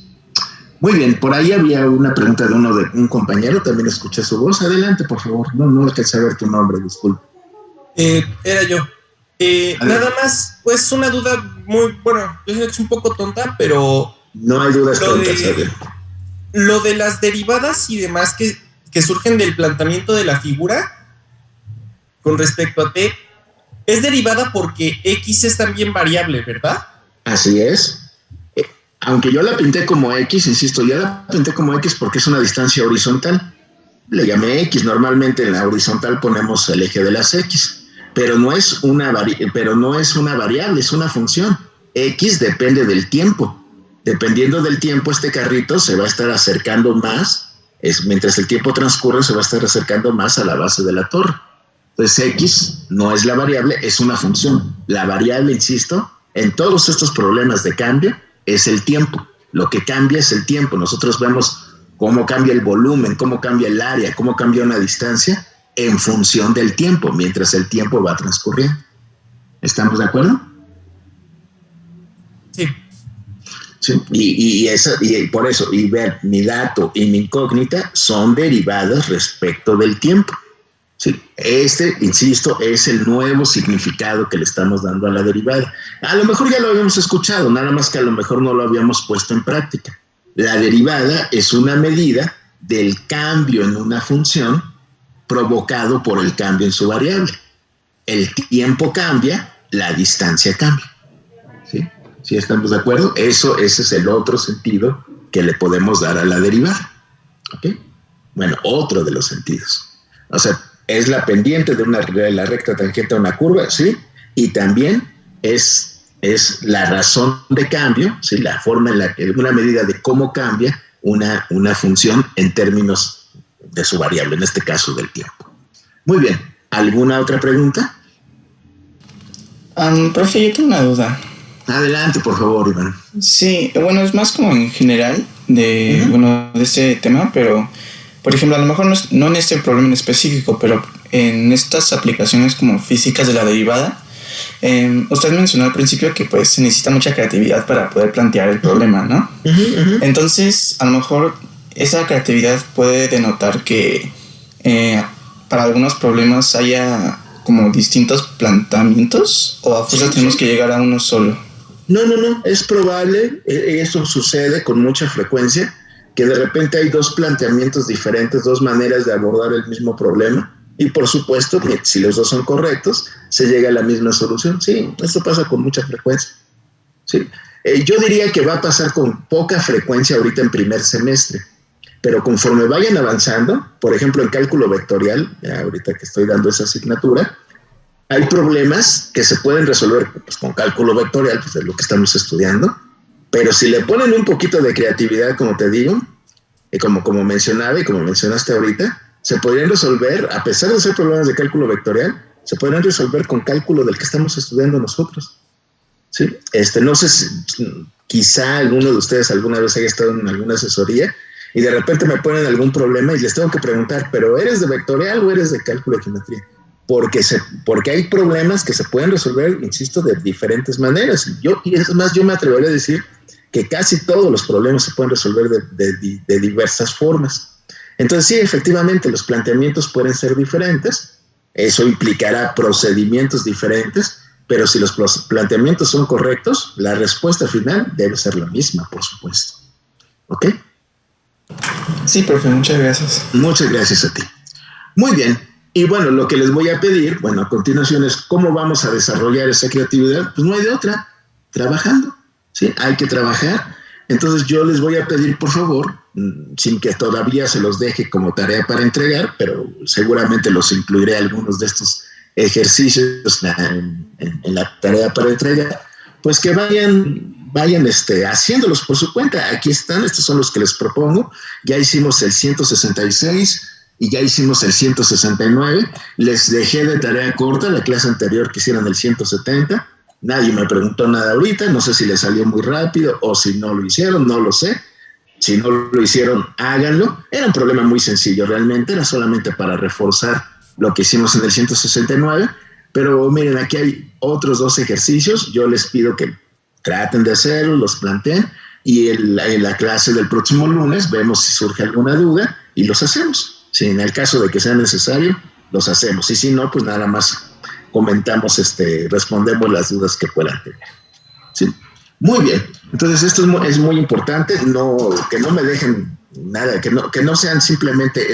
Muy bien, por ahí había una pregunta de un compañero, también escuché su voz. Adelante, por favor. No alcancé a ver tu nombre, disculpe. Era yo. Nada más, pues una duda muy, yo sé que es un poco tonta, pero... No hay dudas tontas, lo de las derivadas y demás que surgen del planteamiento de la figura con respecto a t, es derivada porque x es también variable, ¿verdad? Así es. Aunque yo la pinté como x, insisto, ya la pinté como x porque es una distancia horizontal. Le llamé x. Normalmente en la horizontal ponemos el eje de las x, pero no es una variable, es una función. X depende del tiempo. Dependiendo del tiempo, este carrito se va a estar acercando más, mientras el tiempo transcurre, se va a estar acercando más a la base de la torre. Entonces, x no es la variable, es una función. La variable, insisto, en todos estos problemas de cambio, es el tiempo. Lo que cambia es el tiempo. Nosotros vemos cómo cambia el volumen, cómo cambia el área, cómo cambia una distancia en función del tiempo, mientras el tiempo va transcurriendo. ¿Estamos de acuerdo? Sí. Sí, y por eso, ver mi dato y mi incógnita son derivadas respecto del tiempo. Sí, insisto, es el nuevo significado que le estamos dando a la derivada. A lo mejor ya lo habíamos escuchado, nada más que a lo mejor no lo habíamos puesto en práctica. La derivada es una medida del cambio en una función provocado por el cambio en su variable. El tiempo cambia, la distancia cambia. ¿Sí? ¿Sí estamos de acuerdo? Ese es el otro sentido que le podemos dar a la derivada. ¿Ok? Bueno, otro de los sentidos. O sea, es la pendiente de la recta tangente a una curva, ¿sí? Y también es la razón de cambio, ¿sí? La forma una medida de cómo cambia una función en términos de su variable, en este caso del tiempo. Muy bien. ¿Alguna otra pregunta? Profe, yo tengo una duda. Adelante, por favor, Iván. Sí, bueno, es más como en general de, de este tema, pero, por ejemplo, a lo mejor no en este problema en específico, pero en estas aplicaciones como físicas de la derivada, usted mencionó al principio que pues se necesita mucha creatividad para poder plantear el problema, ¿no? Entonces, a lo mejor esa creatividad puede denotar que para algunos problemas haya como distintos planteamientos, o a fuerza tenemos que llegar a uno solo. No, es probable, eso sucede con mucha frecuencia, que de repente hay dos planteamientos diferentes, dos maneras de abordar el mismo problema, y por supuesto, si los dos son correctos, se llega a la misma solución. Sí, esto pasa con mucha frecuencia. Sí. Yo diría que va a pasar con poca frecuencia ahorita en primer semestre, pero conforme vayan avanzando, por ejemplo en cálculo vectorial, ahorita que estoy dando esa asignatura, hay problemas que se pueden resolver pues, con cálculo vectorial, pues es lo que estamos estudiando, pero si le ponen un poquito de creatividad, como te digo, como mencionaba y como mencionaste ahorita, se podrían resolver, a pesar de ser problemas de cálculo vectorial, se podrían resolver con cálculo del que estamos estudiando nosotros. ¿Sí? No sé si quizá alguno de ustedes alguna vez haya estado en alguna asesoría y de repente me ponen algún problema y les tengo que preguntar, ¿pero eres de vectorial o eres de cálculo de geometría? Porque hay problemas que se pueden resolver, insisto, de diferentes maneras. Y es más, yo me atrevería a decir que casi todos los problemas se pueden resolver de diversas formas. Entonces, sí, efectivamente, los planteamientos pueden ser diferentes. Eso implicará procedimientos diferentes, pero si los planteamientos son correctos, la respuesta final debe ser la misma, por supuesto. ¿Ok? Sí, profe, muchas gracias. Muchas gracias a ti. Muy bien. Y bueno, lo que les voy a pedir, bueno, a continuación es cómo vamos a desarrollar esa creatividad. Pues no hay de otra, trabajando, ¿sí? Hay que trabajar. Entonces yo les voy a pedir, por favor, sin que todavía se los deje como tarea para entregar, pero seguramente los incluiré algunos de estos ejercicios en la tarea para entregar, pues que vayan haciéndolos por su cuenta. Aquí están, estos son los que les propongo. Ya hicimos el 166 y ya hicimos el 169. Les dejé de tarea corta la clase anterior que hicieron el 170. Nadie me preguntó nada ahorita, no sé si les salió muy rápido o si no lo hicieron, no lo sé. Si no lo hicieron, háganlo. Era un problema muy sencillo, realmente era solamente para reforzar lo que hicimos en el 169, pero miren, aquí hay otros dos ejercicios. Yo les pido que traten de hacerlo, los planteen, y en la clase del próximo lunes vemos si surge alguna duda y los hacemos. Si en el caso de que sea necesario, los hacemos, y si no, pues nada más comentamos, respondemos las dudas que puedan tener. ¿Sí? Muy bien, entonces esto es muy importante, que no me dejen nada, que no sean simplemente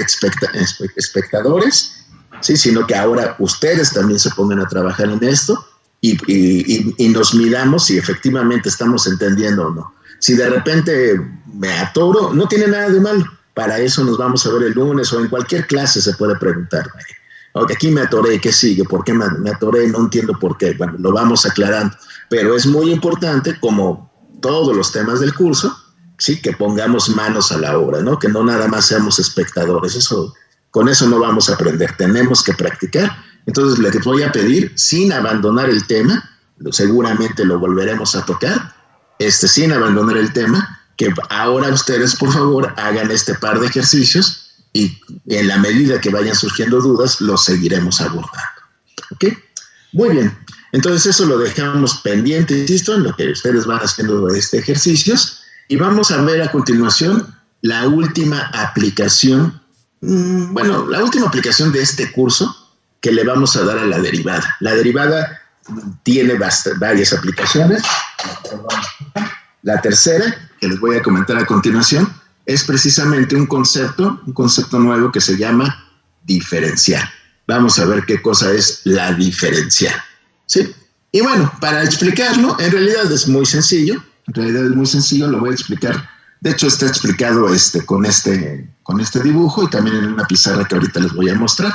espectadores, ¿sí? Sino que ahora ustedes también se pongan a trabajar en esto y nos miramos si efectivamente estamos entendiendo o no. Si de repente me atoro, no tiene nada de malo, para eso nos vamos a ver el lunes o en cualquier clase se puede preguntar. Aquí me atoré, ¿qué sigue? ¿Por qué me atoré? No entiendo por qué. Bueno, lo vamos aclarando. Pero es muy importante, como todos los temas del curso, ¿sí? Que pongamos manos a la obra, ¿no? Que no nada más seamos espectadores. Con eso no vamos a aprender. Tenemos que practicar. Entonces, les voy a pedir, sin abandonar el tema, seguramente lo volveremos a tocar, sin abandonar el tema, que ahora ustedes, por favor, hagan este par de ejercicios y en la medida que vayan surgiendo dudas, los seguiremos abordando. ¿Ok? Muy bien. Entonces eso lo dejamos pendiente, insisto, en lo que ustedes van haciendo ejercicios, y vamos a ver a continuación la última aplicación, la última aplicación de este curso que le vamos a dar a la derivada. La derivada tiene varias aplicaciones. La tercera, que les voy a comentar a continuación, es precisamente un concepto nuevo que se llama diferencial. Vamos a ver qué cosa es la diferencial, ¿sí? Y bueno, para explicarlo, en realidad es muy sencillo, lo voy a explicar. De hecho, está explicado con este dibujo y también en una pizarra que ahorita les voy a mostrar.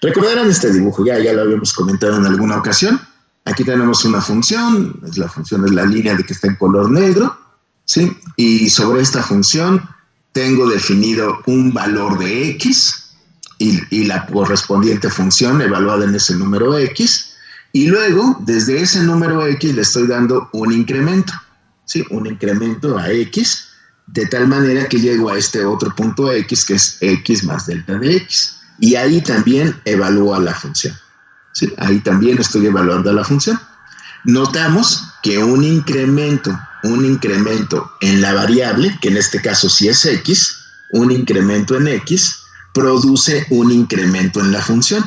Recordarán este dibujo, ya lo habíamos comentado en alguna ocasión. Aquí tenemos una función, la función es la línea de que está en color negro, ¿sí? Y sobre esta función tengo definido un valor de x y la correspondiente función evaluada en ese número x, Y luego, desde ese número X le estoy dando un incremento, ¿sí? Un incremento a X, de tal manera que llego a este otro punto X, que es X más delta de X. Y ahí también evalúo a la función, ¿sí? Ahí también estoy evaluando a la función. Notamos que un incremento en la variable, que en este caso sí es X, un incremento en X, produce un incremento en la función.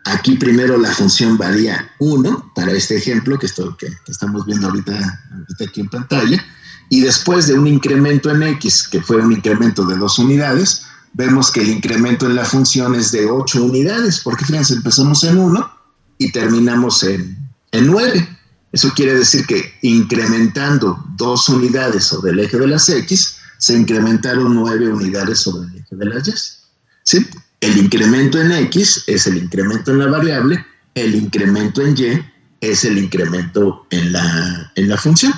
Aquí primero la función valía 1 para este ejemplo que estamos viendo ahorita aquí en pantalla, y después de un incremento en X, que fue un incremento de 2 unidades, vemos que el incremento en la función es de 8 unidades, porque fíjense, empezamos en 1 y terminamos en 9. Eso quiere decir que incrementando 2 unidades sobre el eje de las X, se incrementaron 9 unidades sobre el eje de las Y. ¿Sí? El incremento en X es el incremento en la variable, el incremento en Y es el incremento en la función.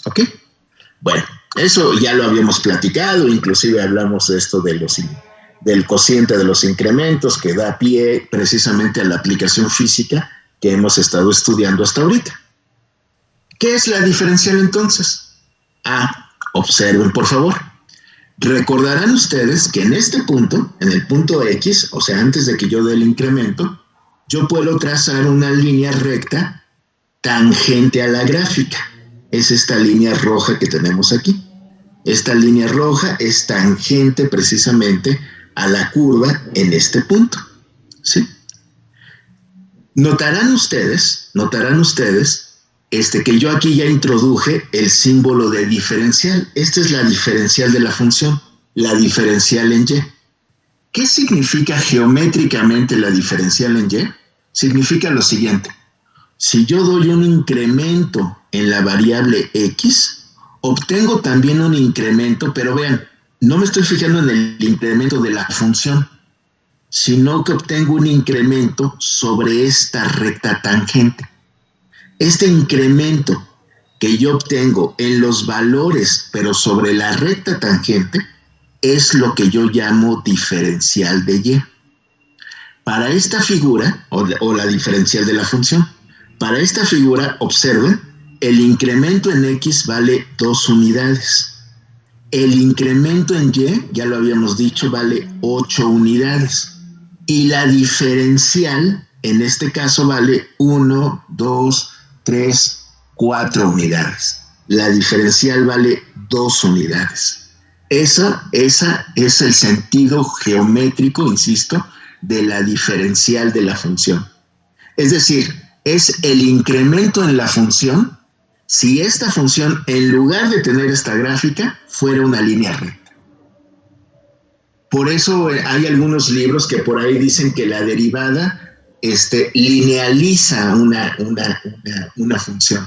¿Ok? Bueno, eso ya lo habíamos platicado, inclusive hablamos de esto del cociente de los incrementos que da pie precisamente a la aplicación física que hemos estado estudiando hasta ahorita. ¿Qué es la diferencial entonces? Observen por favor. Recordarán ustedes que en este punto, en el punto X, o sea, antes de que yo dé el incremento, yo puedo trazar una línea recta tangente a la gráfica. Es esta línea roja que tenemos aquí. Esta línea roja es tangente precisamente a la curva en este punto, ¿sí? Notarán ustedes que yo aquí ya introduje el símbolo de diferencial. Esta es la diferencial de la función, la diferencial en Y. ¿Qué significa geométricamente la diferencial en Y? Significa lo siguiente. Si yo doy un incremento en la variable X, obtengo también un incremento, pero vean, no me estoy fijando en el incremento de la función, sino que obtengo un incremento sobre esta recta tangente. Este incremento que yo obtengo en los valores, pero sobre la recta tangente, es lo que yo llamo diferencial de Y. Para esta figura, o la diferencial de la función, para esta figura, observen, el incremento en X vale 2 unidades. El incremento en Y, ya lo habíamos dicho, vale 8 unidades. Y la diferencial, en este caso, vale 1, 2, 3, 4 unidades. La diferencial vale 2 unidades. Esa es el sentido geométrico, insisto, de la diferencial de la función. Es decir, es el incremento en la función si esta función, en lugar de tener esta gráfica, fuera una línea recta. Por eso hay algunos libros que por ahí dicen que la derivada linealiza una función,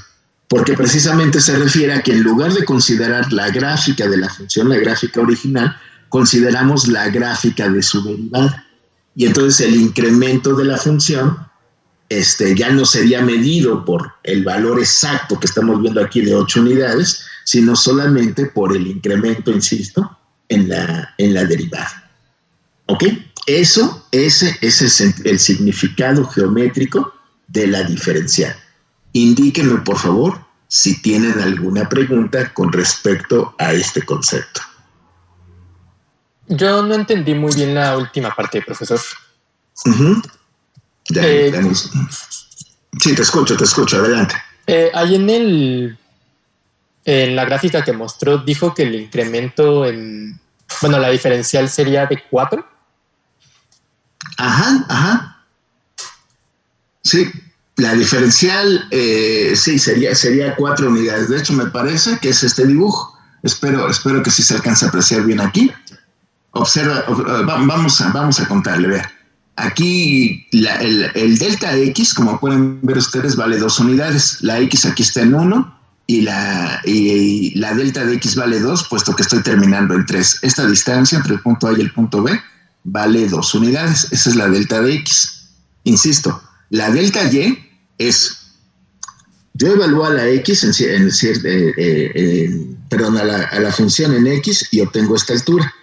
porque precisamente se refiere a que en lugar de considerar la gráfica de la función, la gráfica original, consideramos la gráfica de su derivada. Y entonces el incremento de la función ya no sería medido por el valor exacto que estamos viendo aquí de 8 unidades, sino solamente por el incremento, insisto, en la derivada. ¿Ok? Ese es el significado geométrico de la diferencial. Indíquenme, por favor, si tienen alguna pregunta con respecto a este concepto. Yo no entendí muy bien la última parte, profesor. Sí, te escucho, adelante. Ahí en la gráfica que mostró, dijo que el incremento la diferencial sería de 4. Ajá. Sí, la diferencial sí sería 4 unidades. De hecho, me parece que es este dibujo. Espero que sí se alcance a apreciar bien aquí. Observa, vamos a contarle, vea. Aquí el delta X, como pueden ver ustedes, vale 2 unidades. La X aquí está en 1 y la delta de X vale 2, puesto que estoy terminando en 3. Esta distancia entre el punto A y el punto B vale 2 unidades. Esa es la delta de X. Insisto, la delta Y es... Yo evalúo a la X, a la función en X y obtengo esta altura.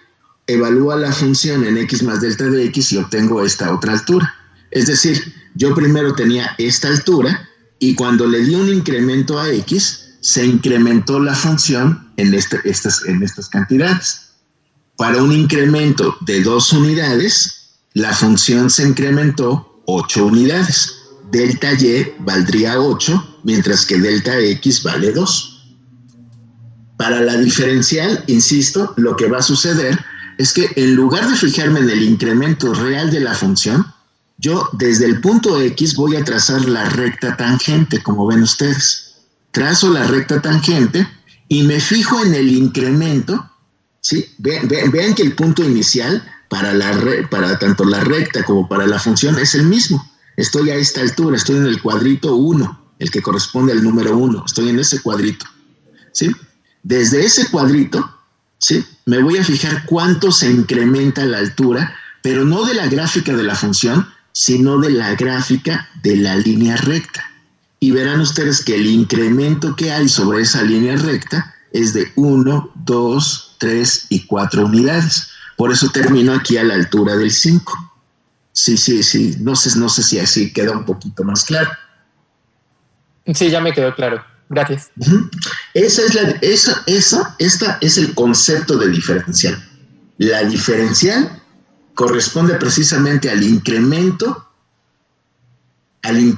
Evalúa la función en X más delta de X y obtengo esta otra altura. Es decir, yo primero tenía esta altura Y cuando le di un incremento a X, se incrementó la función en estas cantidades. Para un incremento de 2 unidades, la función se incrementó 8 unidades. Delta Y valdría 8, mientras que delta X vale 2. Para la diferencial, insisto, lo que va a suceder es que en lugar de fijarme en el incremento real de la función, yo desde el punto X voy a trazar la recta tangente, como ven ustedes. Trazo la recta tangente y me fijo en el incremento, ¿sí? Vean que el punto inicial para tanto la recta como para la función es el mismo. Estoy a esta altura, estoy en el cuadrito 1, el que corresponde al número 1. Estoy en ese cuadrito, ¿sí? Desde ese cuadrito, ¿sí?, me voy a fijar cuánto se incrementa la altura, pero no de la gráfica de la función, sino de la gráfica de la línea recta. Y verán ustedes que el incremento que hay sobre esa línea recta es de 1, 2, 3 y 4 unidades. Por eso termino aquí a la altura del 5. Sí. No sé si así queda un poquito más claro. Sí, ya me quedó claro. Gracias. Este es el concepto de diferencial. La diferencial corresponde precisamente al incremento en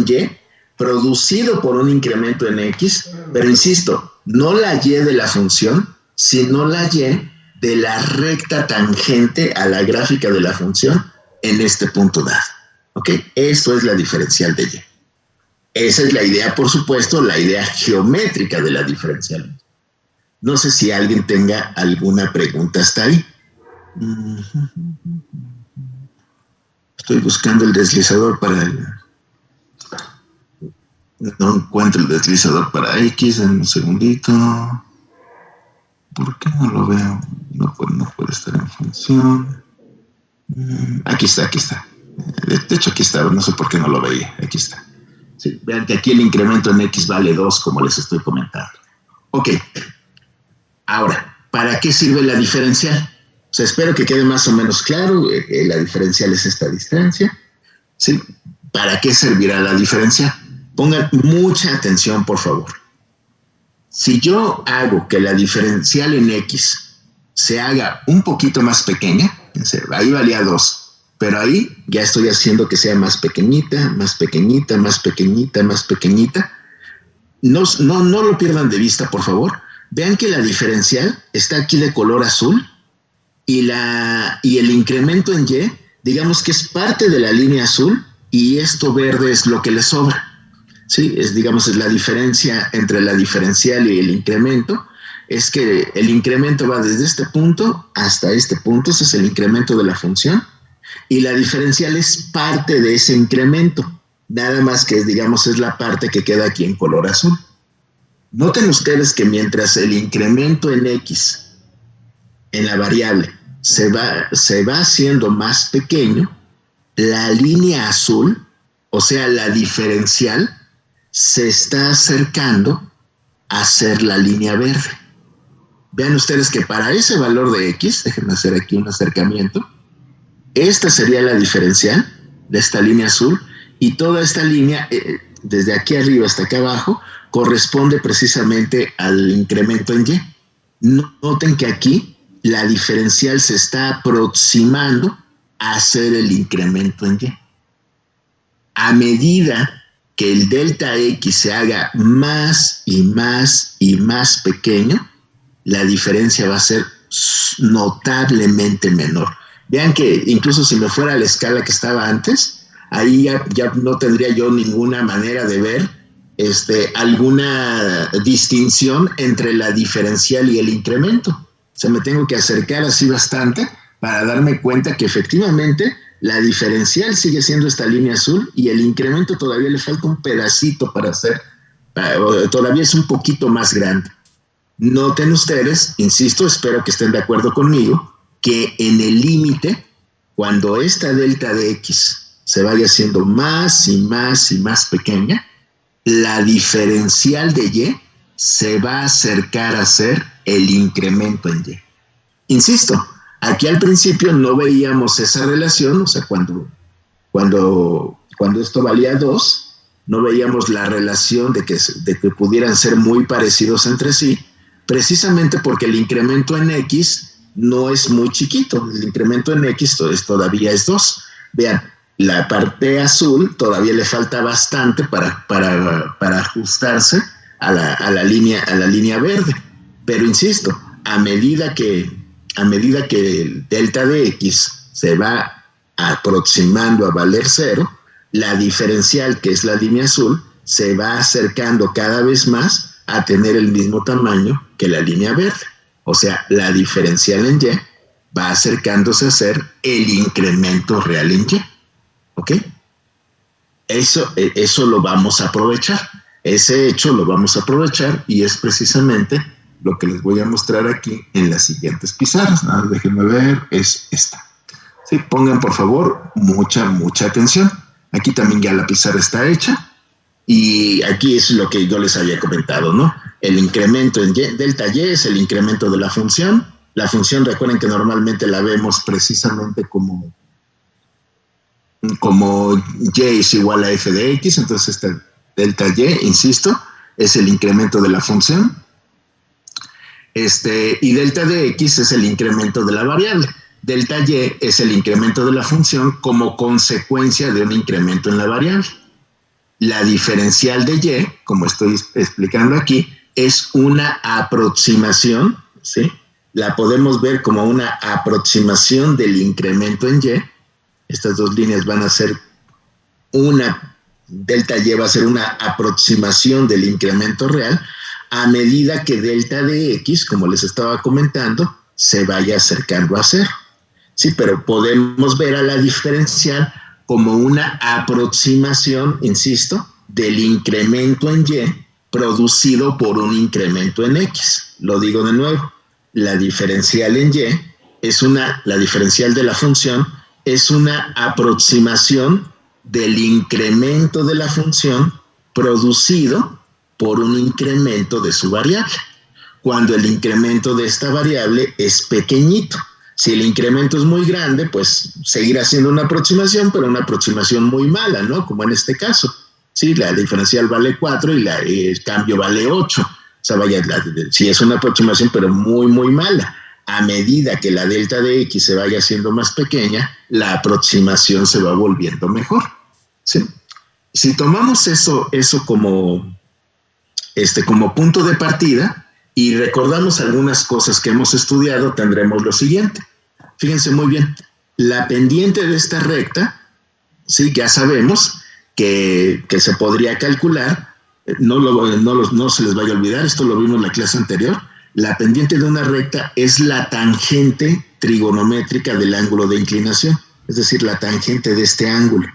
Y producido por un incremento en X, pero insisto, no la Y de la función, sino la Y de la recta tangente a la gráfica de la función en este punto dado. ¿Ok? Esto es la diferencial de Y. Esa es la idea, por supuesto, la idea geométrica de la diferencial. No sé si alguien tenga alguna pregunta hasta ahí. Estoy buscando el deslizador para el... No encuentro el deslizador para X en un segundito. ¿Por qué no lo veo? No puede estar en función. Aquí está. De hecho, aquí está. No sé por qué no lo veía. Aquí está. Sí, vean que aquí el incremento en X vale 2, como les estoy comentando. Ok. Ahora, ¿para qué sirve la diferencial? O sea, espero que quede más o menos claro. La diferencial es esta distancia. ¿Sí? ¿Para qué servirá la diferencial? Pongan mucha atención, por favor. Si yo hago que la diferencial en X se haga un poquito más pequeña, ahí valía 2, pero ahí ya estoy haciendo que sea más pequeñita, más pequeñita, más pequeñita, más pequeñita. No lo pierdan de vista, por favor. Vean que la diferencial está aquí de color azul y el incremento en Y, digamos que es parte de la línea azul y esto verde es lo que le sobra. Sí, es la diferencia entre la diferencial y el incremento, es que el incremento va desde este punto hasta este punto, ese es el incremento de la función, y la diferencial es parte de ese incremento, nada más que es la parte que queda aquí en color azul. Noten ustedes que mientras el incremento en X, en la variable, se va haciendo más pequeño, la línea azul, o sea, la diferencial, se está acercando a ser la línea verde. Vean ustedes que para ese valor de X, déjenme hacer aquí un acercamiento, esta sería la diferencial de esta línea azul y toda esta línea, desde aquí arriba hasta acá abajo, corresponde precisamente al incremento en Y. Noten que aquí la diferencial se está aproximando a ser el incremento en Y. A medida que el delta X se haga más y más y más pequeño, la diferencia va a ser notablemente menor. Vean que incluso si me fuera a la escala que estaba antes, ahí ya no tendría yo ninguna manera de ver alguna distinción entre la diferencial y el incremento. O sea, me tengo que acercar así bastante para darme cuenta que efectivamente la diferencial sigue siendo esta línea azul y el incremento todavía le falta un pedacito para hacer, todavía es un poquito más grande. Noten ustedes, insisto, espero que estén de acuerdo conmigo, que en el límite, cuando esta delta de X se vaya haciendo más y más y más pequeña, la diferencial de Y se va a acercar a ser el incremento en Y. Insisto, aquí al principio no veíamos esa relación, o sea, cuando cuando esto valía 2, no veíamos la relación de que pudieran ser muy parecidos entre sí, precisamente porque el incremento en X no es muy chiquito. El incremento en X todavía es 2. Vean, la parte azul todavía le falta bastante para ajustarse a la línea verde. Pero insisto, a medida que el delta de X se va aproximando a valer 0, la diferencial, que es la línea azul, se va acercando cada vez más a tener el mismo tamaño que la línea verde. O sea, la diferencial en Y va acercándose a ser el incremento real en Y. ¿Ok? Eso lo vamos a aprovechar. Ese hecho lo vamos a aprovechar y es precisamente lo que les voy a mostrar aquí en las siguientes pizarras. Déjenme ver, es esta. Sí, pongan por favor mucha atención. Aquí también ya la pizarra está hecha y aquí es lo que yo les había comentado, ¿no? El incremento en Y, delta Y es el incremento de la función. La función, recuerden que normalmente la vemos precisamente como Y es igual a f de X, entonces este delta Y, insisto, es el incremento de la función. Y delta de X es el incremento de la variable. Delta Y es el incremento de la función como consecuencia de un incremento en la variable. La diferencial de Y, como estoy explicando aquí, es una aproximación, ¿sí? La podemos ver como una aproximación del incremento en Y. Estas dos líneas van a ser delta Y va a ser una aproximación del incremento real a medida que delta de X, como les estaba comentando, se vaya acercando a 0. Sí, pero podemos ver a la diferencial como una aproximación, insisto, del incremento en Y producido por un incremento en X. Lo digo de nuevo, la diferencial en Y la diferencial de la función es una aproximación del incremento de la función producido por un incremento de su variable, cuando el incremento de esta variable es pequeñito. Si el incremento es muy grande, pues seguirá siendo una aproximación, pero una aproximación muy mala, ¿no? Como en este caso. Sí, la diferencial vale 4 y el cambio vale 8. O sea, sí es una aproximación, pero muy mala. A medida que la delta de X se vaya haciendo más pequeña, la aproximación se va volviendo mejor. ¿Sí? Si tomamos eso como punto de partida y recordamos algunas cosas que hemos estudiado, tendremos lo siguiente. Fíjense muy bien, la pendiente de esta recta, sí, ya sabemos que se podría calcular, no se les vaya a olvidar, esto lo vimos en la clase anterior. La pendiente de una recta es la tangente trigonométrica del ángulo de inclinación, es decir, la tangente de este ángulo.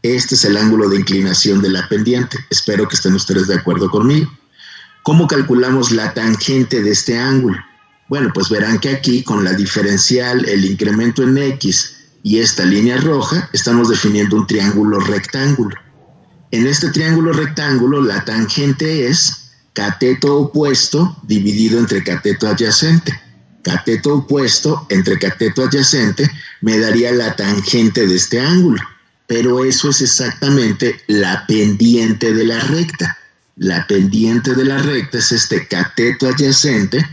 Este es el ángulo de inclinación de la pendiente. Espero que estén ustedes de acuerdo conmigo. ¿Cómo calculamos la tangente de este ángulo? Bueno, pues verán que aquí con la diferencial, el incremento en X y esta línea roja, estamos definiendo un triángulo rectángulo. En este triángulo rectángulo, la tangente es cateto opuesto dividido entre cateto adyacente. Cateto opuesto entre cateto adyacente me daría la tangente de este ángulo, pero eso es exactamente la pendiente de la recta. La pendiente de la recta es este cateto adyacente,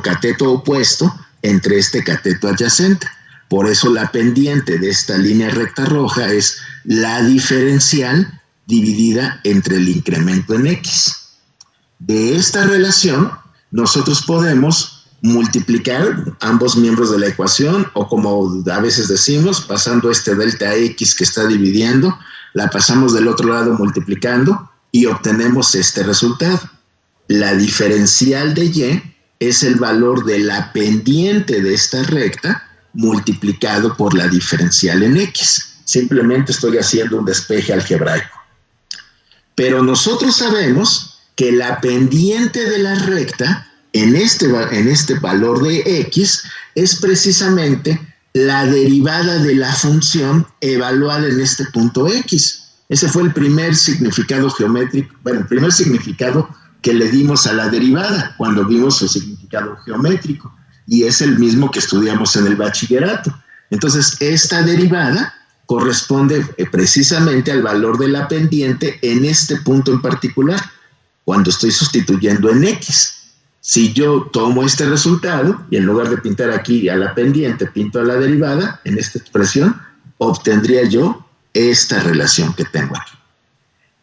cateto opuesto entre este cateto adyacente. Por eso la pendiente de esta línea recta roja es la diferencial dividida entre el incremento en X. De esta relación, nosotros podemos multiplicar ambos miembros de la ecuación, o como a veces decimos, pasando este delta X que está dividiendo, la pasamos del otro lado multiplicando y obtenemos este resultado. La diferencial de Y es el valor de la pendiente de esta recta multiplicado por la diferencial en X. Simplemente estoy haciendo un despeje algebraico. Pero nosotros sabemos que la pendiente de la recta en este valor de X es precisamente la derivada de la función evaluada en este punto X. Ese fue el primer significado geométrico, el primer significado que le dimos a la derivada cuando vimos su significado geométrico, y es el mismo que estudiamos en el bachillerato. Entonces, esta derivada corresponde precisamente al valor de la pendiente en este punto en particular, cuando estoy sustituyendo en X. Si yo tomo este resultado y en lugar de pintar aquí a la pendiente, pinto a la derivada, en esta expresión, obtendría yo esta relación que tengo aquí.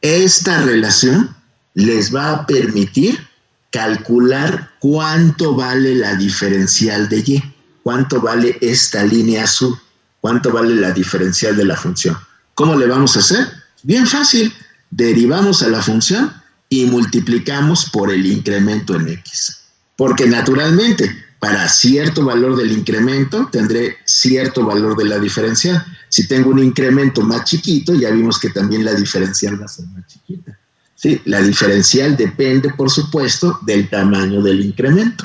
Esta relación les va a permitir calcular cuánto vale la diferencial de Y, cuánto vale esta línea azul, cuánto vale la diferencial de la función. ¿Cómo le vamos a hacer? Bien fácil. Derivamos a la función y multiplicamos por el incremento en X. Porque naturalmente, para cierto valor del incremento, tendré cierto valor de la diferencial. Si tengo un incremento más chiquito, ya vimos que también la diferencial va a ser más chiquita. Sí, la diferencial depende, por supuesto, del tamaño del incremento.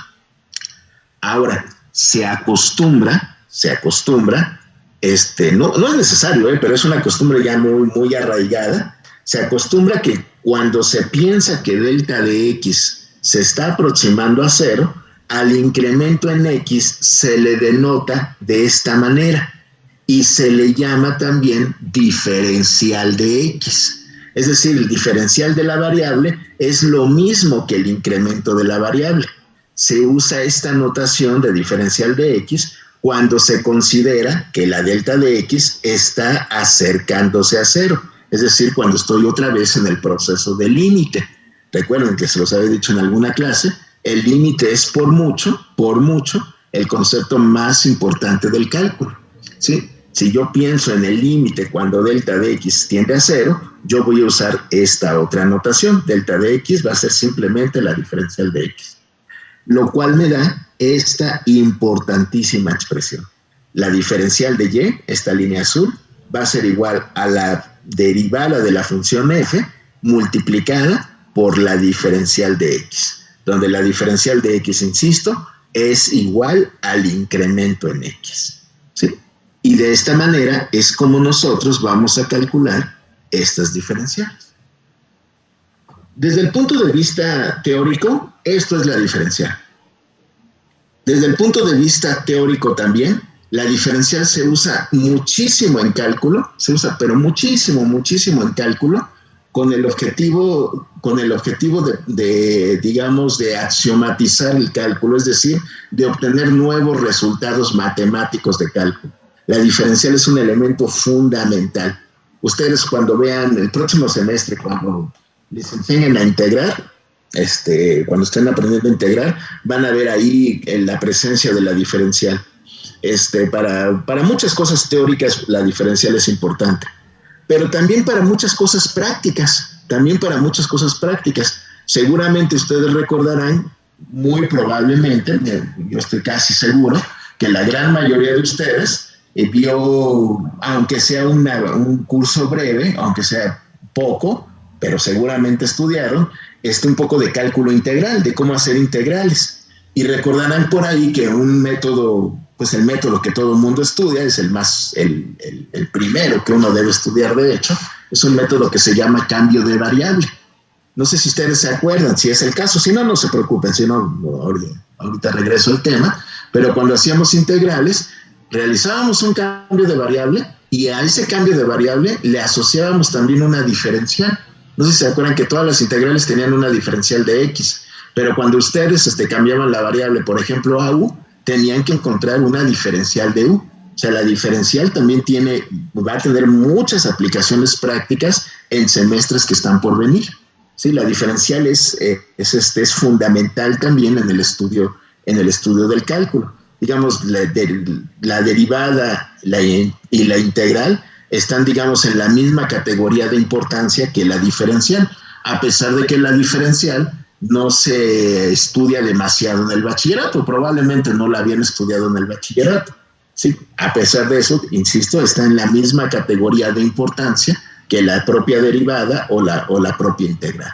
Ahora, se acostumbra, no es necesario, pero es una costumbre ya muy arraigada. Se acostumbra que cuando se piensa que delta de X se está aproximando a 0, al incremento en X se le denota de esta manera y se le llama también diferencial de X. Es decir, el diferencial de la variable es lo mismo que el incremento de la variable. Se usa esta notación de diferencial de X cuando se considera que la delta de X está acercándose a 0. Es decir, cuando estoy otra vez en el proceso de límite. Recuerden que se los había dicho en alguna clase, el límite es por mucho, el concepto más importante del cálculo. ¿Sí? Si yo pienso en el límite cuando delta de X tiende a 0, yo voy a usar esta otra notación. Delta de X va a ser simplemente la diferencial de X. Lo cual me da esta importantísima expresión. La diferencial de Y, esta línea azul, va a ser igual a la derivada de la función f multiplicada por la diferencial de X, donde la diferencial de X, insisto, es igual al incremento en X. ¿Sí? Y de esta manera es como nosotros vamos a calcular estas diferenciales. Desde el punto de vista teórico, esto es la diferencial. Desde el punto de vista teórico también, la diferencial se usa muchísimo en cálculo, pero muchísimo en cálculo, con el objetivo de axiomatizar el cálculo, es decir, de obtener nuevos resultados matemáticos de cálculo. La diferencial es un elemento fundamental. Ustedes cuando vean el próximo semestre, cuando les enseñen a integrar, cuando estén aprendiendo a integrar, van a ver ahí la presencia de la diferencial. Para muchas cosas teóricas la diferencial es importante, pero también para muchas cosas prácticas, Seguramente ustedes recordarán, muy probablemente, yo estoy casi seguro, que la gran mayoría de ustedes vio, aunque sea un curso breve, aunque sea poco, pero seguramente estudiaron, un poco de cálculo integral, de cómo hacer integrales. Y recordarán por ahí que un método, pues el método que todo el mundo estudia, es el primero que uno debe estudiar, de hecho, es un método que se llama cambio de variable. No sé si ustedes se acuerdan, si es el caso, si no, no se preocupen, si no, ahorita regreso al tema, pero cuando hacíamos integrales, realizábamos un cambio de variable y a ese cambio de variable le asociábamos también una diferencial. No sé si se acuerdan que todas las integrales tenían una diferencial de X, pero cuando ustedes cambiaban la variable, por ejemplo, a U, tenían que encontrar una diferencial de U. O sea, la diferencial también va a tener muchas aplicaciones prácticas en semestres que están por venir. Sí, la diferencial es fundamental también en el estudio del cálculo. Digamos, la derivada y la integral están, digamos, en la misma categoría de importancia que la diferencial, a pesar de que la diferencial no se estudia demasiado en el bachillerato, probablemente no la habían estudiado en el bachillerato. Sí, a pesar de eso, insisto, está en la misma categoría de importancia que la propia derivada o la propia integral.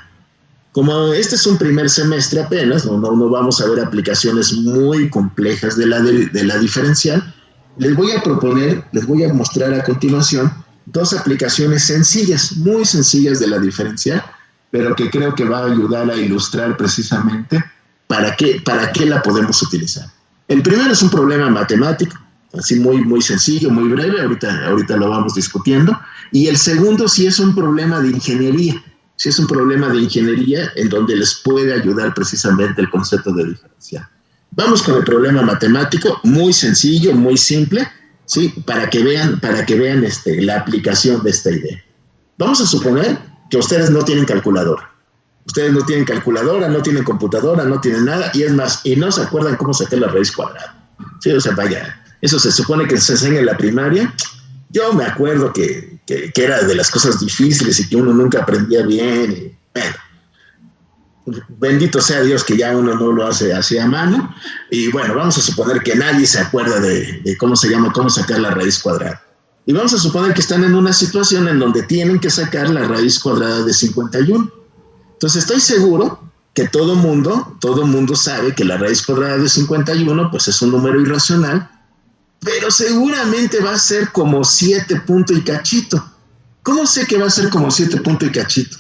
Como este es un primer semestre apenas, no vamos a ver aplicaciones muy complejas de la diferencial, les voy a mostrar a continuación dos aplicaciones sencillas, muy sencillas de la diferencial, pero que creo que va a ayudar a ilustrar precisamente para qué la podemos utilizar. El primero es un problema matemático, así muy sencillo, muy breve, ahorita lo vamos discutiendo. Y el segundo sí es un problema de ingeniería, en donde les puede ayudar precisamente el concepto de diferencial. Vamos con el problema matemático, muy sencillo, muy simple, ¿sí? Para que vean la aplicación de esta idea. Vamos a suponer que ustedes no tienen calculadora. Ustedes no tienen calculadora, no tienen computadora, no tienen nada, y es más, y no se acuerdan cómo sacar la raíz cuadrada. Sí, o sea, vaya, eso se supone que se enseña en la primaria. Yo me acuerdo que era de las cosas difíciles y que uno nunca aprendía bien. Y, bueno, bendito sea Dios que ya uno no lo hace así a mano. Y bueno, vamos a suponer que nadie se acuerda de cómo sacar la raíz cuadrada. Y vamos a suponer que están en una situación en donde tienen que sacar la raíz cuadrada de 51. Entonces estoy seguro que todo mundo sabe que la raíz cuadrada de 51 pues es un número irracional, pero seguramente va a ser como 7 punto y cachito. ¿Cómo sé que va a ser como 7 punto y cachito?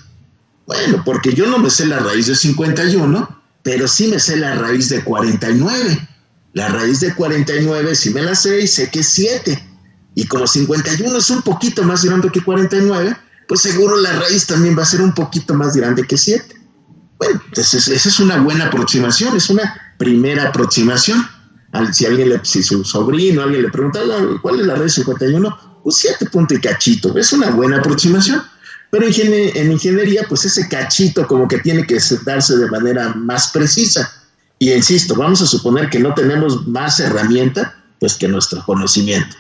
Bueno, porque yo no me sé la raíz de 51, pero sí me sé la raíz de 49. La raíz de 49 sí me la sé y sé que es 7. Y como 51 es un poquito más grande que 49, pues seguro la raíz también va a ser un poquito más grande que 7. Bueno, entonces esa es una buena aproximación, es una primera aproximación. Si su sobrino, alguien le pregunta, ¿cuál es la raíz de 51? Pues 7 punto y cachito, es una buena aproximación. Pero en ingeniería, pues ese cachito como que tiene que darse de manera más precisa. Y insisto, vamos a suponer que no tenemos más herramienta pues que nuestro conocimiento.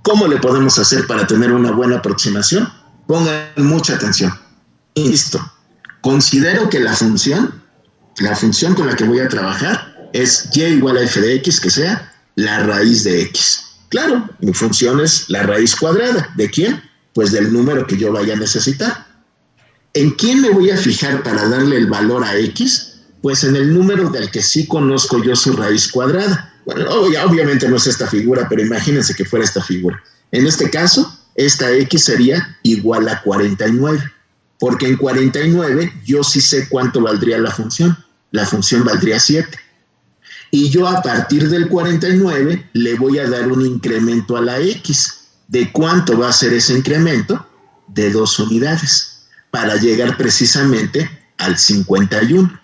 ¿Cómo le podemos hacer para tener una buena aproximación? Pongan mucha atención. Insisto, considero que la función con la que voy a trabajar es y igual a f de x, que sea la raíz de x. Claro, mi función es la raíz cuadrada. ¿De quién? Pues del número que yo vaya a necesitar. ¿En quién me voy a fijar para darle el valor a x? Pues en el número del que sí conozco yo su raíz cuadrada. Bueno, obviamente no es esta figura, pero imagínense que fuera esta figura. En este caso, esta x sería igual a 49, porque en 49 yo sí sé cuánto valdría la función. La función valdría 7. Y yo a partir del 49 le voy a dar un incremento a la x. ¿De cuánto va a ser ese incremento? De 2 unidades, para llegar precisamente al 51.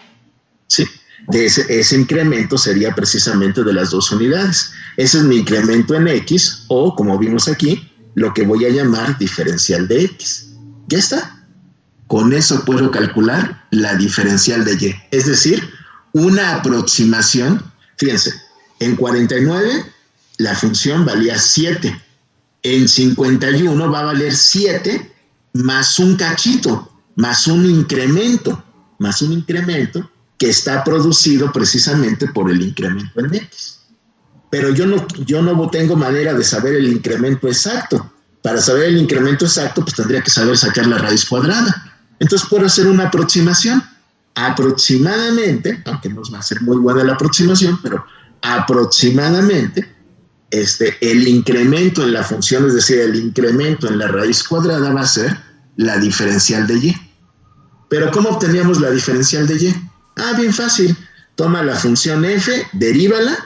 Sí, ese incremento sería precisamente de las 2 unidades. Ese es mi incremento en x, o como vimos aquí, lo que voy a llamar diferencial de x. ¿Ya está? Con eso puedo calcular la diferencial de y. Es decir, una aproximación. Fíjense, en 49 la función valía 7. En 51 va a valer 7 más un cachito, más un incremento que está producido precisamente por el incremento en x. Pero yo no tengo manera de saber el incremento exacto. Para saber el incremento exacto, pues tendría que saber sacar la raíz cuadrada. Entonces puedo hacer una aproximación. Aproximadamente, aunque no va a ser muy buena la aproximación, pero aproximadamente, el incremento en la función, es decir, el incremento en la raíz cuadrada va a ser la diferencial de y. Pero ¿cómo obteníamos la diferencial de y? Bien fácil. Toma la función f, derívala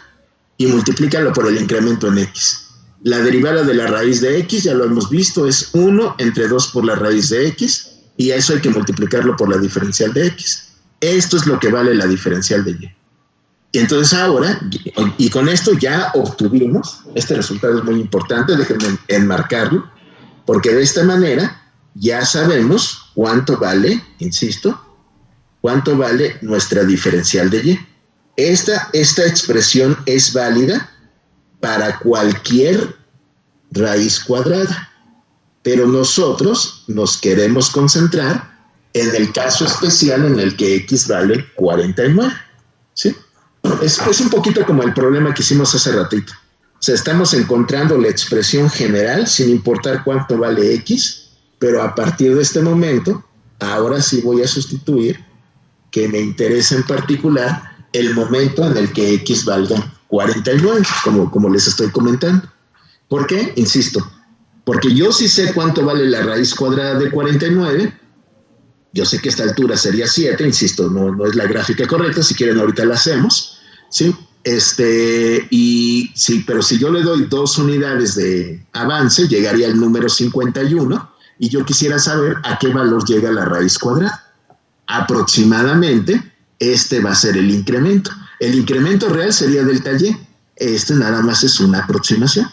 y multiplícalo por el incremento en x. La derivada de la raíz de x, ya lo hemos visto, es 1 entre 2 por la raíz de x, y a eso hay que multiplicarlo por la diferencial de x. Esto es lo que vale la diferencial de y. Y entonces ahora, y con esto ya obtuvimos, este resultado es muy importante, déjenme enmarcarlo, porque de esta manera ya sabemos cuánto vale, insisto, cuánto vale nuestra diferencial de y. Esta expresión es válida para cualquier raíz cuadrada, pero nosotros nos queremos concentrar en el caso especial en el que x vale 49, ¿sí? Es un poquito como el problema que hicimos hace ratito. O sea, estamos encontrando la expresión general sin importar cuánto vale x, pero a partir de este momento, ahora sí voy a sustituir que me interesa en particular el momento en el que x valga 49, como les estoy comentando. ¿Por qué? Insisto, porque yo sí sé cuánto vale la raíz cuadrada de 49, yo sé que esta altura sería 7, insisto, no es la gráfica correcta, si quieren ahorita la hacemos, ¿sí? Pero si yo le doy 2 unidades de avance, llegaría al número 51 y yo quisiera saber a qué valor llega la raíz cuadrada. Aproximadamente, este va a ser el incremento. El incremento real sería delta y. Este nada más es una aproximación.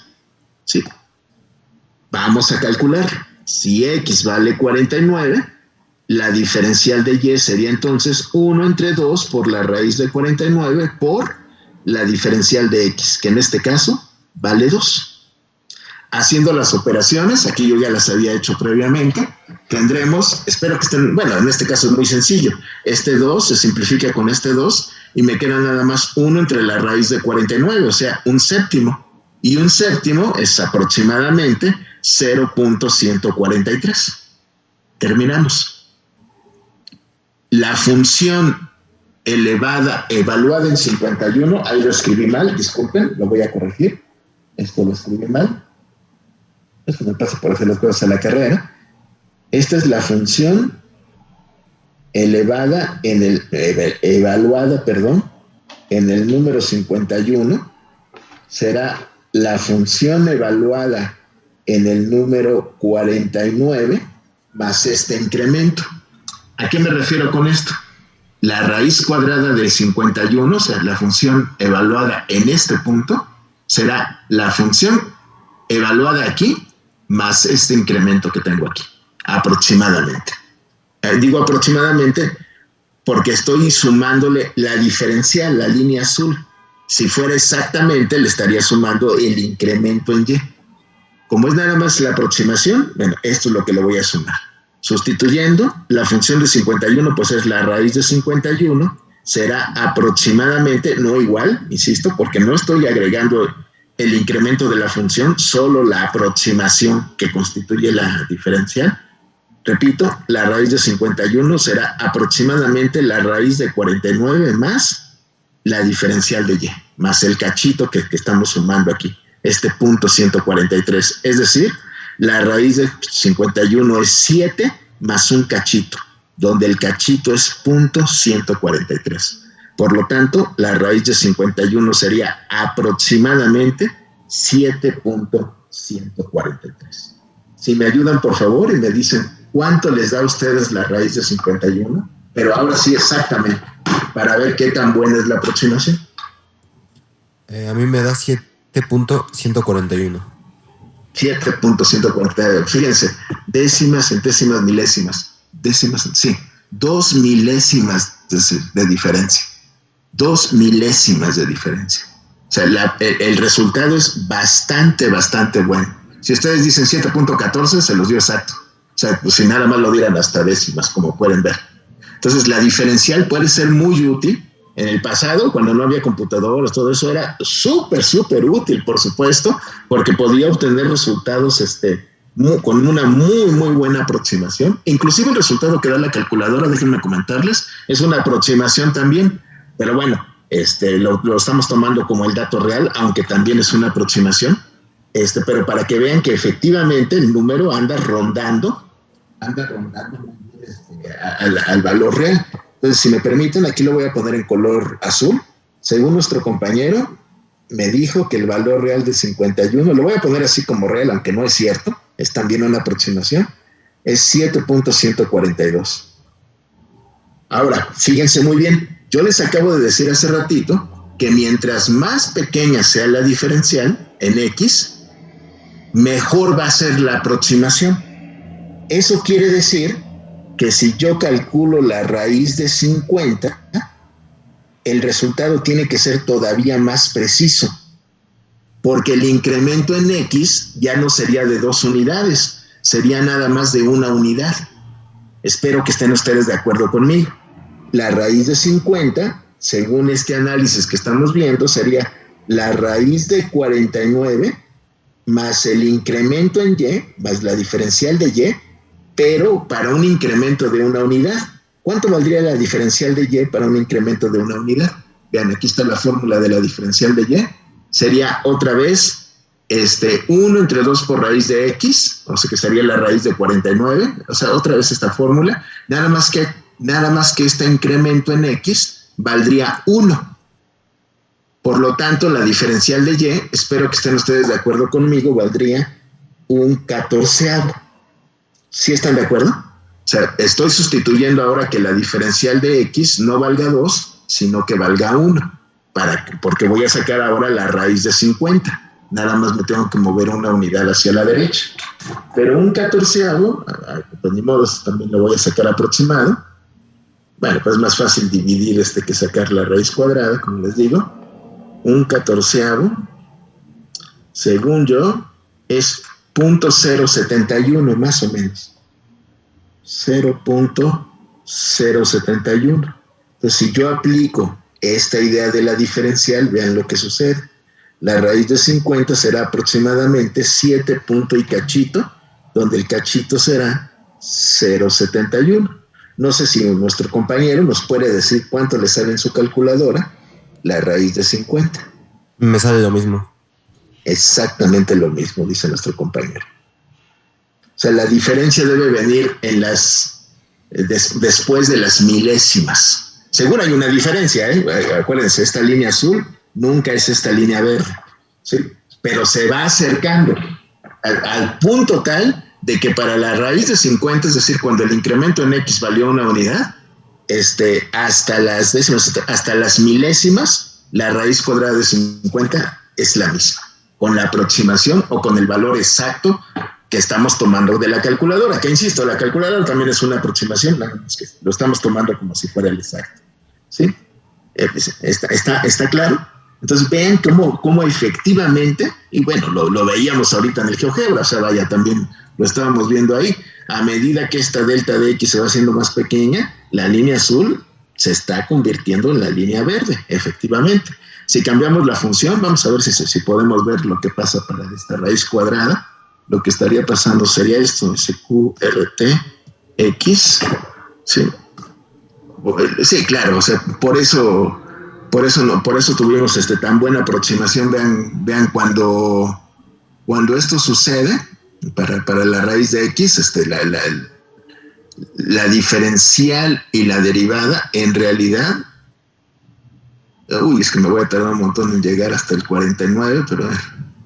¿Sí? Vamos a calcular. Si x vale 49, la diferencial de y sería entonces 1 entre 2 por la raíz de 49 por la diferencial de x, que en este caso vale 2. Haciendo las operaciones, aquí yo ya las había hecho previamente, tendremos, espero que estén, bueno, en este caso es muy sencillo, este 2 se simplifica con este 2 y me queda nada más 1 entre la raíz de 49, o sea, un séptimo. Y un séptimo es aproximadamente 0.143. Terminamos. La función evaluada en 51, ahí lo escribí mal, disculpen, lo voy a corregir. Esto lo escribí mal. Eso me pasa por hacer las cosas a la carrera. Esta es la función evaluada en el número 51. Será la función evaluada en el número 49 más este incremento. ¿A qué me refiero con esto? La raíz cuadrada de 51, o sea, la función evaluada en este punto, será la función evaluada aquí más este incremento que tengo aquí, aproximadamente. Digo aproximadamente porque estoy sumándole la diferencial, la línea azul. Si fuera exactamente, le estaría sumando el incremento en y. Como es nada más la aproximación, bueno, esto es lo que le voy a sumar. Sustituyendo, la función de 51, pues es la raíz de 51, será aproximadamente, no igual, insisto, porque no estoy agregando el incremento de la función, solo la aproximación que constituye la diferencial. Repito, la raíz de 51 será aproximadamente la raíz de 49 más la diferencial de y, más el cachito que estamos sumando aquí, este punto 143. Es decir, la raíz de 51 es 7 más un cachito, donde el cachito es punto 143. Por lo tanto, la raíz de 51 sería aproximadamente 7.143. Si me ayudan, por favor, y me dicen cuánto les da a ustedes la raíz de 51, pero ahora sí exactamente, para ver qué tan buena es la aproximación. A mí me da 7.141. 7.141. Fíjense, décimas, centésimas, milésimas. Décimas, sí. 2 milésimas de diferencia. 2 milésimas de diferencia. O sea, el resultado es bastante bueno. Si ustedes dicen 7.14, se los dio exacto. O sea, pues si nada más lo dieran hasta décimas, como pueden ver. Entonces, la diferencial puede ser muy útil. En el pasado, cuando no había computadoras, todo eso era súper útil, por supuesto, porque podía obtener resultados con una muy buena aproximación. Inclusive el resultado que da la calculadora, déjenme comentarles, es una aproximación también. Pero bueno, lo estamos tomando como el dato real, aunque también es una aproximación. Pero para que vean que efectivamente el número anda rondando al valor real. Entonces, si me permiten, aquí lo voy a poner en color azul. Según nuestro compañero, me dijo que el valor real de 51, lo voy a poner así como real, aunque no es cierto, es también una aproximación, es 7.142. Ahora, fíjense muy bien, yo les acabo de decir hace ratito que mientras más pequeña sea la diferencial en X, mejor va a ser la aproximación. Eso quiere decir que si yo calculo la raíz de 50, el resultado tiene que ser todavía más preciso, porque el incremento en X ya no sería de 2 unidades, sería nada más de 1 unidad. Espero que estén ustedes de acuerdo conmigo. La raíz de 50, según este análisis que estamos viendo, sería la raíz de 49 más el incremento en Y, más la diferencial de Y, pero para un incremento de 1 unidad. ¿Cuánto valdría la diferencial de Y para un incremento de 1 unidad? Vean, aquí está la fórmula de la diferencial de Y. Sería otra vez 1 entre 2 por raíz de X, o sea que sería la raíz de 49, o sea, otra vez esta fórmula, nada más que este incremento en X valdría 1. Por lo tanto, la diferencial de y, espero que estén ustedes de acuerdo conmigo, valdría un 14avo. ¿Sí están de acuerdo? O sea, estoy sustituyendo ahora que la diferencial de x no valga 2, sino que valga 1, porque voy a sacar ahora la raíz de 50. Nada más me tengo que mover una unidad hacia la derecha. Pero un 14avo, pues ni modo, también lo voy a sacar aproximado. Bueno, pues es más fácil dividir que sacar la raíz cuadrada, como les digo. Un 14avo, según yo, es 0.071 más o menos. 0.071. Entonces, si yo aplico esta idea de la diferencial, vean lo que sucede. La raíz de 50 será aproximadamente 7 punto y cachito, donde el cachito será 0.71. No sé si nuestro compañero nos puede decir cuánto le sale en su calculadora la raíz de 50. Me sale lo mismo. Exactamente lo mismo, dice nuestro compañero. O sea, la diferencia debe venir en después de las milésimas. Seguro hay una diferencia, ¿eh? Acuérdense, esta línea azul nunca es esta línea verde, ¿sí? Pero se va acercando al punto tal de que para la raíz de 50, es decir, cuando el incremento en x valió una unidad, hasta las décimas, hasta las milésimas, la raíz cuadrada de 50 es la misma, con la aproximación o con el valor exacto que estamos tomando de la calculadora, que insisto, la calculadora también es una aproximación, nada más que lo estamos tomando como si fuera el exacto, ¿sí? ¿Está claro? Entonces vean cómo efectivamente, y bueno, lo veíamos ahorita en el GeoGebra, o sea, vaya, también lo estábamos viendo ahí, a medida que esta delta de x se va haciendo más pequeña, la línea azul se está convirtiendo en la línea verde, efectivamente. Si cambiamos la función, vamos a ver si podemos ver lo que pasa para esta raíz cuadrada. Lo que estaría pasando sería esto, SQRT ¿sí? Sí, claro, o sea, por eso tuvimos tan buena aproximación. Vean cuando esto sucede, para la raíz de x, la diferencial y la derivada, en realidad, es que me voy a tardar un montón en llegar hasta el 49, pero a ver,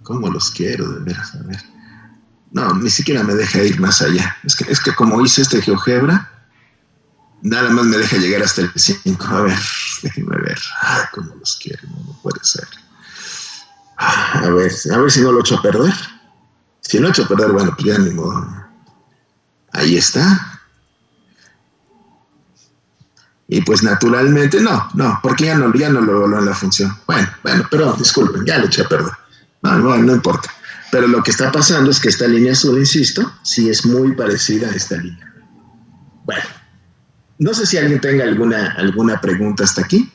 ¿cómo los quiero? De veras, a ver. No, ni siquiera me deja ir más allá. Es que como hice este GeoGebra, nada más me deja llegar hasta el 5. A ver, déjenme ver. Cómo los quiero, no puede ser. A ver si no lo echo a perder. Si lo echo a perder, bueno, pues ya ni modo. Ahí está. Y pues naturalmente, no, porque ya no lo evaluó en la función. Bueno, pero disculpen, ya lo eché a perder. No importa. Pero lo que está pasando es que esta línea azul, insisto, sí es muy parecida a esta línea. Bueno, no sé si alguien tenga alguna pregunta hasta aquí,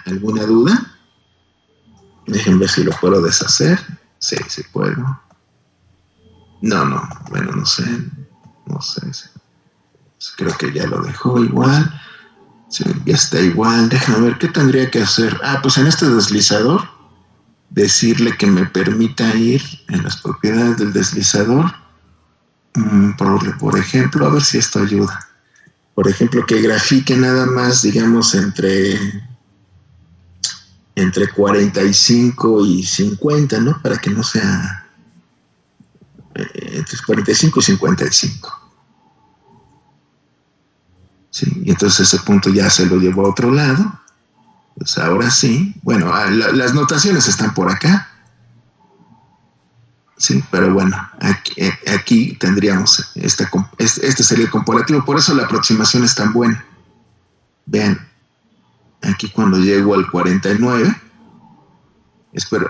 alguna duda. Déjenme ver si lo puedo deshacer. Sí puedo. No, bueno, no sé. Creo que ya lo dejó igual. Sí, ya está igual. Déjame ver, ¿qué tendría que hacer? Pues en este deslizador, decirle que me permita ir en las propiedades del deslizador. Por ejemplo, a ver si esto ayuda. Por ejemplo, que grafique nada más, digamos, entre 45 y 50, ¿no? Para que no sea entre 45 y 55. Sí, y entonces ese punto ya se lo llevó a otro lado. Pues ahora sí. Bueno, las notaciones están por acá. Sí, pero bueno, aquí tendríamos este sería el comparativo. Por eso la aproximación es tan buena. Vean, aquí cuando llego al 49,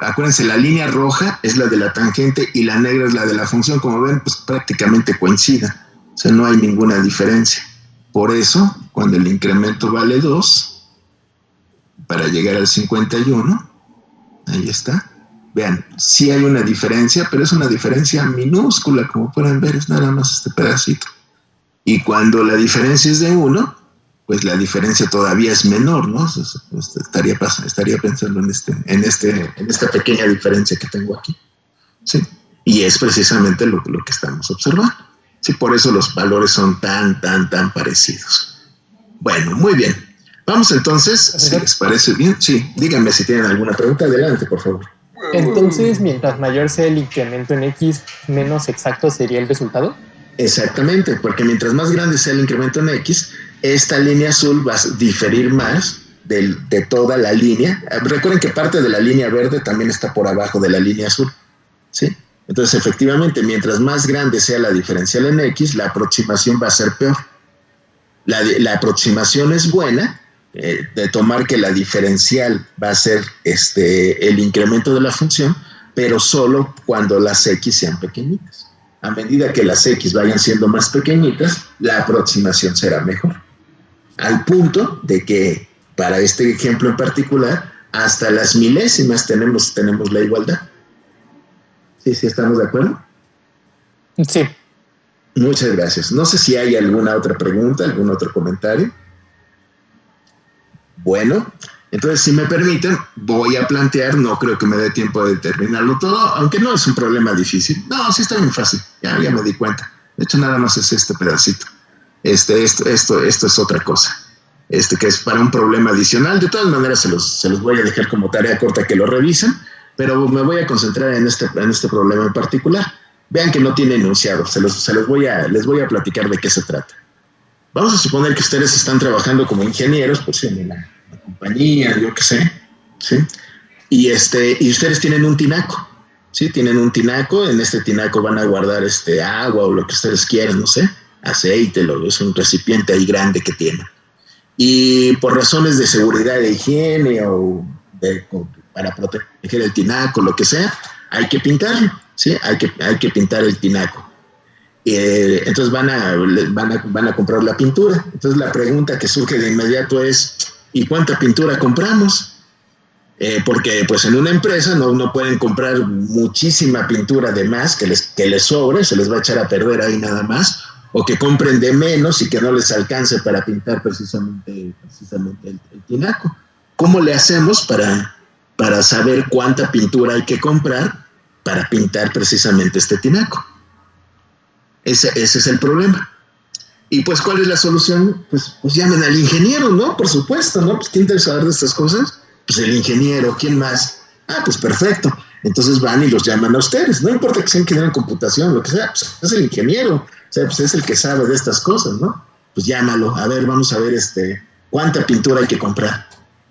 acuérdense, la línea roja es la de la tangente y la negra es la de la función. Como ven, pues prácticamente coinciden. O sea, no hay ninguna diferencia. Por eso, cuando el incremento vale 2, para llegar al 51, ahí está. Vean, sí hay una diferencia, pero es una diferencia minúscula, como pueden ver, es nada más este pedacito. Y cuando la diferencia es de 1, pues la diferencia todavía es menor, ¿no? Estaría pensando en esta pequeña diferencia que tengo aquí. Sí. Y es precisamente lo que estamos observando. Sí, por eso los valores son tan parecidos. Bueno, muy bien. Vamos entonces, si les parece bien. Sí, díganme si tienen alguna pregunta. Adelante, por favor. Entonces, mientras mayor sea el incremento en X, menos exacto sería el resultado. Exactamente, porque mientras más grande sea el incremento en X, esta línea azul va a diferir más de toda la línea. Recuerden que parte de la línea verde también está por abajo de la línea azul, ¿sí? Entonces, efectivamente, mientras más grande sea la diferencial en X, la aproximación va a ser peor. La aproximación es buena, de tomar que la diferencial va a ser el incremento de la función, pero solo cuando las X sean pequeñitas. A medida que las X vayan siendo más pequeñitas, la aproximación será mejor. Al punto de que, para este ejemplo en particular, hasta las milésimas tenemos la igualdad. ¿Sí estamos de acuerdo? Sí. Muchas gracias. No sé si hay alguna otra pregunta, algún otro comentario. Bueno, entonces, si me permiten, voy a plantear, no creo que me dé tiempo de terminarlo todo, aunque no es un problema difícil. No, sí está muy fácil, ya me di cuenta. De hecho, nada más es este pedacito. Esto es otra cosa, que es para un problema adicional. De todas maneras, se los voy a dejar como tarea corta que lo revisen, pero me voy a concentrar en este problema en particular. Vean que no tiene enunciado, les voy a platicar de qué se trata. Vamos a suponer que ustedes están trabajando como ingenieros, pues en la compañía, yo qué sé, ¿sí? Y ustedes tienen un tinaco, ¿sí? Tienen un tinaco, en este tinaco van a guardar agua o lo que ustedes quieran, no sé, aceite, es un recipiente ahí grande que tienen. Y por razones de seguridad, de higiene o para proteger el tinaco, lo que sea, hay que pintarlo, ¿sí? Hay que pintar el tinaco. Entonces van a comprar la pintura. Entonces la pregunta que surge de inmediato es, ¿y cuánta pintura compramos? Porque pues en una empresa no pueden comprar muchísima pintura de más que les sobre, se les va a echar a perder ahí nada más, o que compren de menos y que no les alcance para pintar precisamente el tinaco. ¿Cómo le hacemos para saber cuánta pintura hay que comprar para pintar precisamente este tinaco? Ese es el problema. Y pues, ¿cuál es la solución? Pues llamen al ingeniero, ¿no? Por supuesto, ¿no? Pues, ¿quién debe saber de estas cosas? Pues el ingeniero, ¿quién más? Ah, pues perfecto. Entonces van y los llaman a ustedes. No importa que sea ingeniero en computación, lo que sea, pues es el ingeniero. O sea, pues es el que sabe de estas cosas, ¿no? Pues llámalo. A ver, vamos a ver cuánta pintura hay que comprar.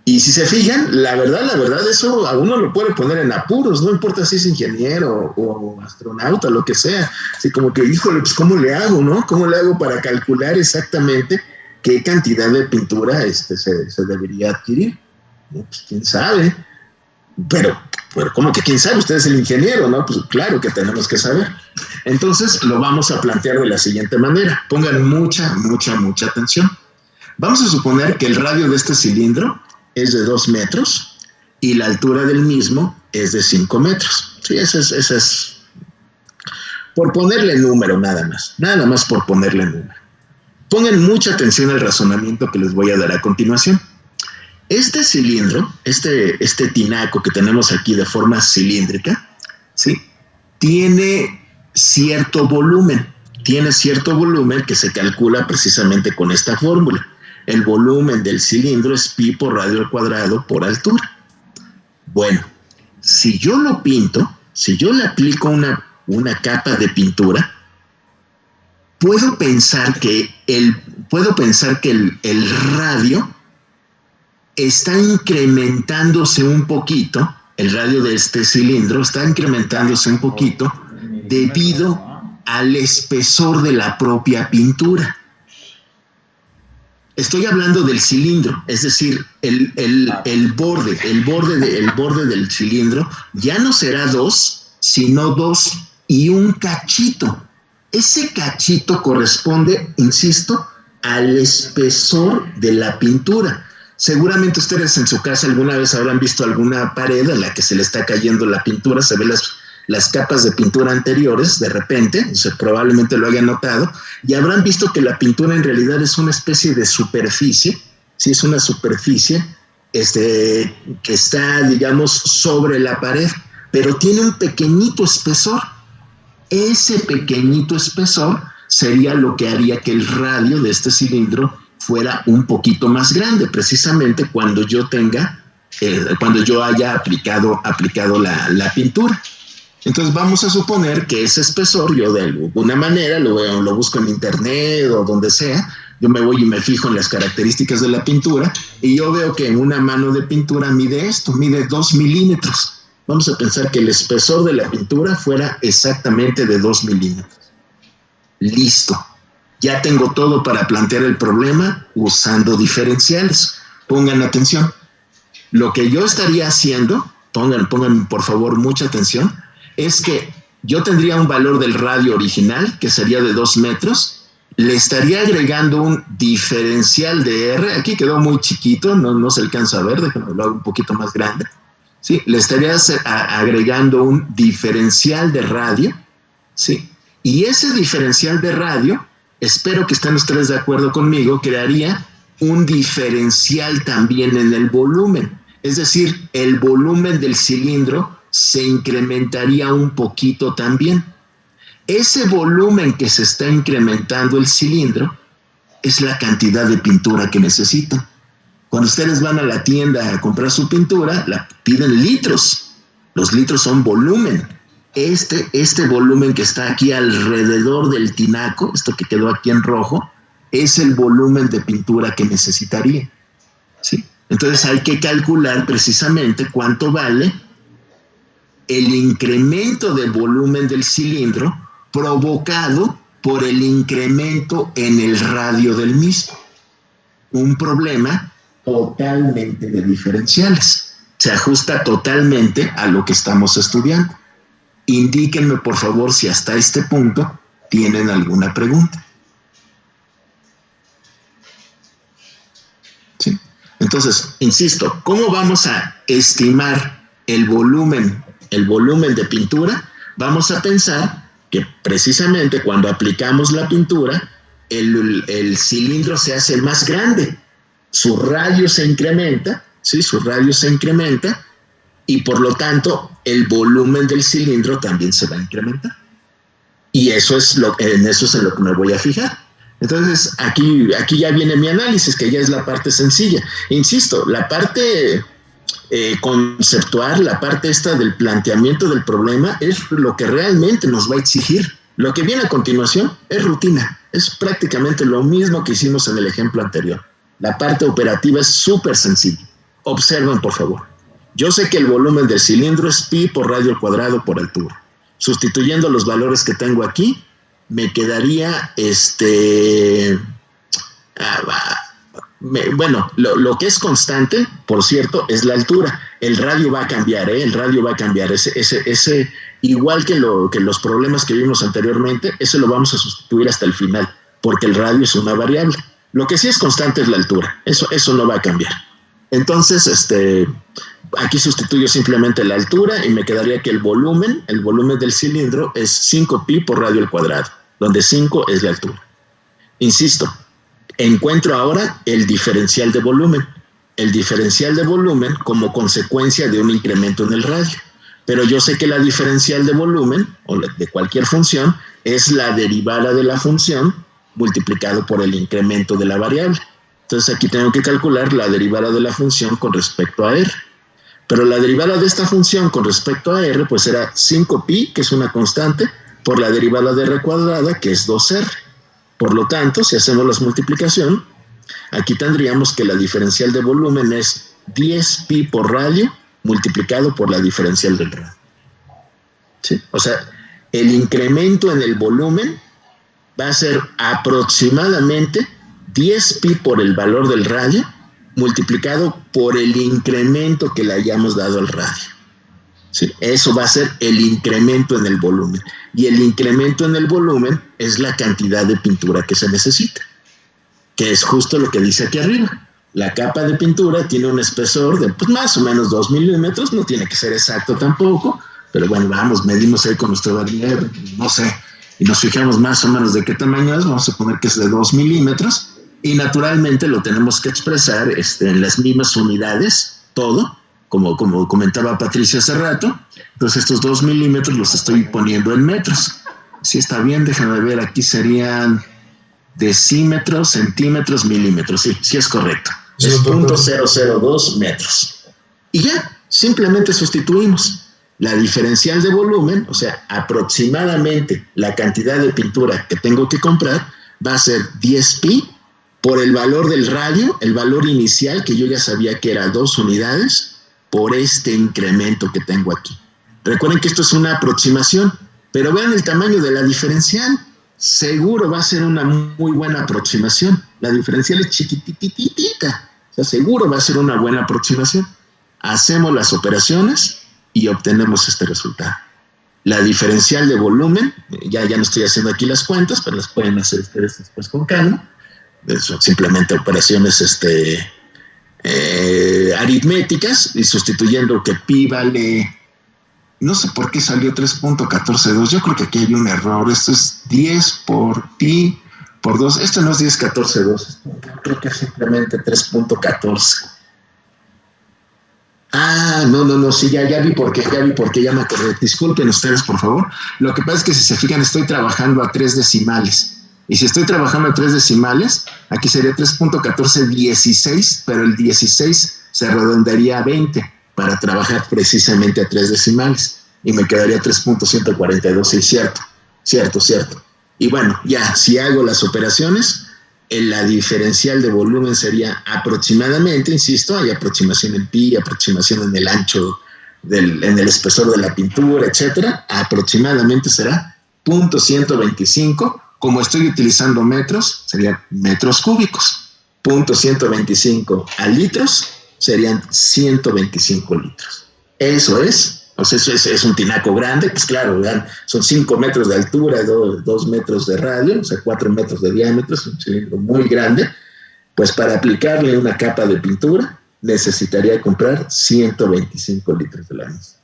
Y si se fijan, la verdad, eso a uno lo puede poner en apuros, no importa si es ingeniero o astronauta, lo que sea. Así como que, híjole, pues ¿cómo le hago, no? ¿Cómo le hago para calcular exactamente qué cantidad de pintura se debería adquirir? Pues quién sabe. Pero ¿cómo que quién sabe? Usted es el ingeniero, ¿no? Pues claro que tenemos que saber. Entonces lo vamos a plantear de la siguiente manera. Pongan mucha atención. Vamos a suponer que el radio de este cilindro es de 2 metros y la altura del mismo es de 5 metros. Sí, ese es por ponerle número nada más por ponerle número. Pongan mucha atención al razonamiento que les voy a dar a continuación. Este cilindro, este tinaco que tenemos aquí de forma cilíndrica, ¿sí? Tiene cierto volumen que se calcula precisamente con esta fórmula. El volumen del cilindro es pi por radio al cuadrado por altura. Bueno, si yo lo pinto, si yo le aplico una capa de pintura, puedo pensar que el radio está incrementándose un poquito, el radio de este cilindro está incrementándose un poquito debido al espesor de la propia pintura. Estoy hablando del cilindro, es decir, el borde del cilindro ya no será 2, sino 2 y un cachito. Ese cachito corresponde, insisto, al espesor de la pintura. Seguramente ustedes en su casa alguna vez habrán visto alguna pared en la que se le está cayendo la pintura, se ven las capas de pintura anteriores de repente, probablemente lo hayan notado, y habrán visto que la pintura en realidad es una especie de superficie, ¿sí? Es una superficie que está, digamos, sobre la pared, pero tiene un pequeñito espesor. Ese pequeñito espesor sería lo que haría que el radio de este cilindro fuera un poquito más grande, precisamente cuando yo haya aplicado la pintura. Entonces vamos a suponer que ese espesor, yo de alguna manera lo busco en internet o donde sea, yo me voy y me fijo en las características de la pintura y yo veo que en una mano de pintura mide 2 milímetros. Vamos a pensar que el espesor de la pintura fuera exactamente de 2 milímetros. Listo. Ya tengo todo para plantear el problema usando diferenciales. Pongan atención. Lo que yo estaría haciendo, pongan por favor mucha atención, es que yo tendría un valor del radio original, que sería de 2 metros, le estaría agregando un diferencial de R, aquí quedó muy chiquito, no se alcanza a ver, déjenme lo hago un poquito más grande, ¿sí? Le estaría agregando un diferencial de radio, ¿sí? Y ese diferencial de radio, espero que estén ustedes de acuerdo conmigo, crearía un diferencial también en el volumen, es decir, el volumen del cilindro se incrementaría un poquito también. Ese volumen que se está incrementando el cilindro es la cantidad de pintura que necesitan. Cuando ustedes van a la tienda a comprar su pintura, la piden litros. Los litros son volumen. Este volumen que está aquí alrededor del tinaco, esto que quedó aquí en rojo, es el volumen de pintura que necesitaría, ¿sí? Entonces hay que calcular precisamente cuánto vale el incremento de volumen del cilindro provocado por el incremento en el radio del mismo. Un problema totalmente de diferenciales. Se ajusta totalmente a lo que estamos estudiando. Indíquenme, por favor, si hasta este punto tienen alguna pregunta. ¿Sí? Entonces, insisto, ¿cómo vamos a estimar el volumen de pintura? Vamos a pensar que precisamente cuando aplicamos la pintura, el cilindro se hace más grande, su radio se incrementa, ¿sí? Su radio se incrementa y por lo tanto el volumen del cilindro también se va a incrementar. Y en eso es en lo que me voy a fijar. Entonces aquí ya viene mi análisis, que ya es la parte sencilla. Insisto, la parte conceptual, la parte esta del planteamiento del problema es lo que realmente nos va a exigir. Lo que viene a continuación es rutina, es prácticamente lo mismo que hicimos en el ejemplo anterior. La parte operativa es súper sencilla. Observen, por favor. Yo sé que el volumen del cilindro es pi por radio al cuadrado por altura. Sustituyendo los valores que tengo aquí, me quedaría bueno, lo que es constante, por cierto, es la altura. El radio va a cambiar, el radio va a cambiar. Ese igual que los problemas que vimos anteriormente, ese lo vamos a sustituir hasta el final, porque el radio es una variable. Lo que sí es constante es la altura. Eso no va a cambiar. Entonces, aquí sustituyo simplemente la altura y me quedaría que el volumen del cilindro es 5 pi por radio al cuadrado, donde 5 es la altura. Insisto, encuentro ahora el diferencial de volumen. El diferencial de volumen como consecuencia de un incremento en el radio. Pero yo sé que la diferencial de volumen, o de cualquier función, es la derivada de la función multiplicado por el incremento de la variable. Entonces aquí tengo que calcular la derivada de la función con respecto a R. Pero la derivada de esta función con respecto a R, pues será 5pi, que es una constante, por la derivada de R cuadrada, que es 2R. Por lo tanto, si hacemos la multiplicación, aquí tendríamos que la diferencial de volumen es 10pi por radio multiplicado por la diferencial del radio. ¿Sí? O sea, el incremento en el volumen va a ser aproximadamente 10pi por el valor del radio multiplicado por el incremento que le hayamos dado al radio. ¿Sí? Eso va a ser el incremento en el volumen. Y el incremento en el volumen es la cantidad de pintura que se necesita, que es justo lo que dice aquí arriba. La capa de pintura tiene un espesor de pues, más o menos 2 milímetros, no tiene que ser exacto tampoco, pero bueno, medimos ahí con nuestro barnier, no sé, y nos fijamos más o menos de qué tamaño es, vamos a poner que es de 2 milímetros, y naturalmente lo tenemos que expresar en las mismas unidades, todo, como comentaba Patricia hace rato. Entonces estos 2 milímetros los estoy poniendo en metros. Si está bien, déjame ver, aquí serían decímetros, centímetros, milímetros. Sí es correcto. Sí, Es doctor. .002 metros. Y ya, simplemente sustituimos la diferencial de volumen, o sea, aproximadamente la cantidad de pintura que tengo que comprar va a ser 10 pi por el valor del radio, el valor inicial que yo ya sabía que era 2 unidades, por este incremento que tengo aquí. Recuerden que esto es una aproximación, pero vean el tamaño de la diferencial. Seguro va a ser una muy buena aproximación. La diferencial es chiquitititita, o sea, seguro va a ser una buena aproximación. Hacemos las operaciones y obtenemos este resultado. La diferencial de volumen, ya no estoy haciendo aquí las cuentas, pero las pueden hacer ustedes después con calma. Son simplemente operaciones aritméticas y sustituyendo que pi vale, no sé por qué salió 3.142, yo creo que aquí hay un error. Esto es 10 por pi por 2, esto no es 10.14.2, creo que es simplemente 3.14. No, sí, ya vi por qué, ya me acordé. Disculpen ustedes, por favor. Lo que pasa es que si se fijan, estoy trabajando a 3 decimales. Y si estoy trabajando a 3 decimales, aquí sería 3.1416, pero el 16 se redondearía a 20 para trabajar precisamente a 3 decimales. Y me quedaría 3.142, sí, cierto. Y bueno, ya, si hago las operaciones, la diferencial de volumen sería aproximadamente, insisto, hay aproximación en pi, aproximación en el ancho, en el espesor de la pintura, etcétera. Aproximadamente será 0.125. Como estoy utilizando metros, serían metros cúbicos. 0.125 a litros serían 125 litros. Eso es. O sea, eso es un tinaco grande, pues claro, vean, son 5 metros de altura, 2 metros de radio, o sea, 4 metros de diámetro, es un cilindro muy grande. Pues para aplicarle una capa de pintura, necesitaría comprar 125 litros de la misma.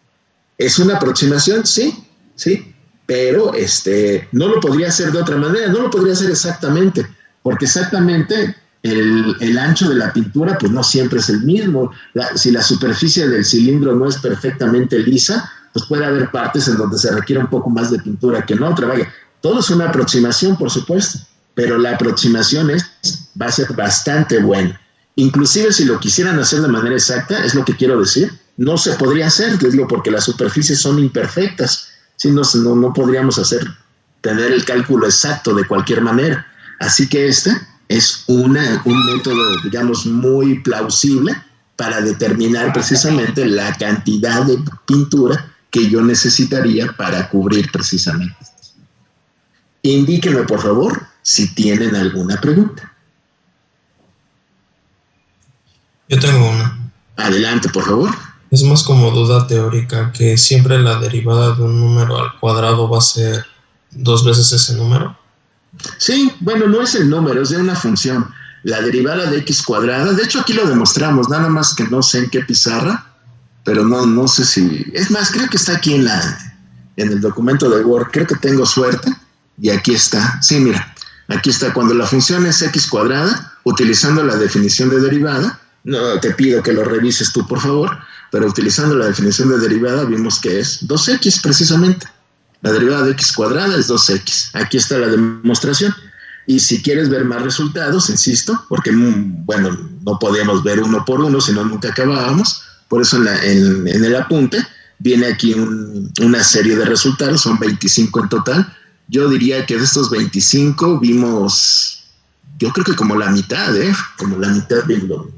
¿Es una aproximación? Sí, pero no lo podría hacer de otra manera, no lo podría hacer exactamente, porque exactamente el ancho de la pintura pues no siempre es el mismo. Si la superficie del cilindro no es perfectamente lisa, pues puede haber partes en donde se requiere un poco más de pintura que en otra. Vaya, todo es una aproximación, por supuesto, pero la aproximación va a ser bastante buena. Inclusive si lo quisieran hacer de manera exacta, es lo que quiero decir, no se podría hacer, les digo, porque las superficies son imperfectas. Si no podríamos tener el cálculo exacto de cualquier manera. Así que es un método, digamos, muy plausible para determinar precisamente la cantidad de pintura que yo necesitaría para cubrir precisamente. Indíquenme, por favor, si tienen alguna pregunta. Yo tengo una. Adelante, por favor. Es más como duda teórica, que siempre la derivada de un número al cuadrado va a ser 2 veces ese número. Sí, bueno, no es el número, es de una función. La derivada de x cuadrada, de hecho aquí lo demostramos, nada más que no sé en qué pizarra, pero no sé si... Es más, creo que está aquí en el documento de Word, creo que tengo suerte, y aquí está. Sí, mira, aquí está, cuando la función es x cuadrada, utilizando la definición de derivada, no te pido que lo revises tú, por favor, pero utilizando la definición de derivada vimos que es 2x precisamente. La derivada de x cuadrada es 2x. Aquí está la demostración. Y si quieres ver más resultados, insisto, porque, bueno, no podíamos ver uno por uno, si no nunca acabábamos. Por eso en el apunte viene aquí una serie de resultados, son 25 en total. Yo diría que de estos 25 vimos, yo creo que como la mitad, como la mitad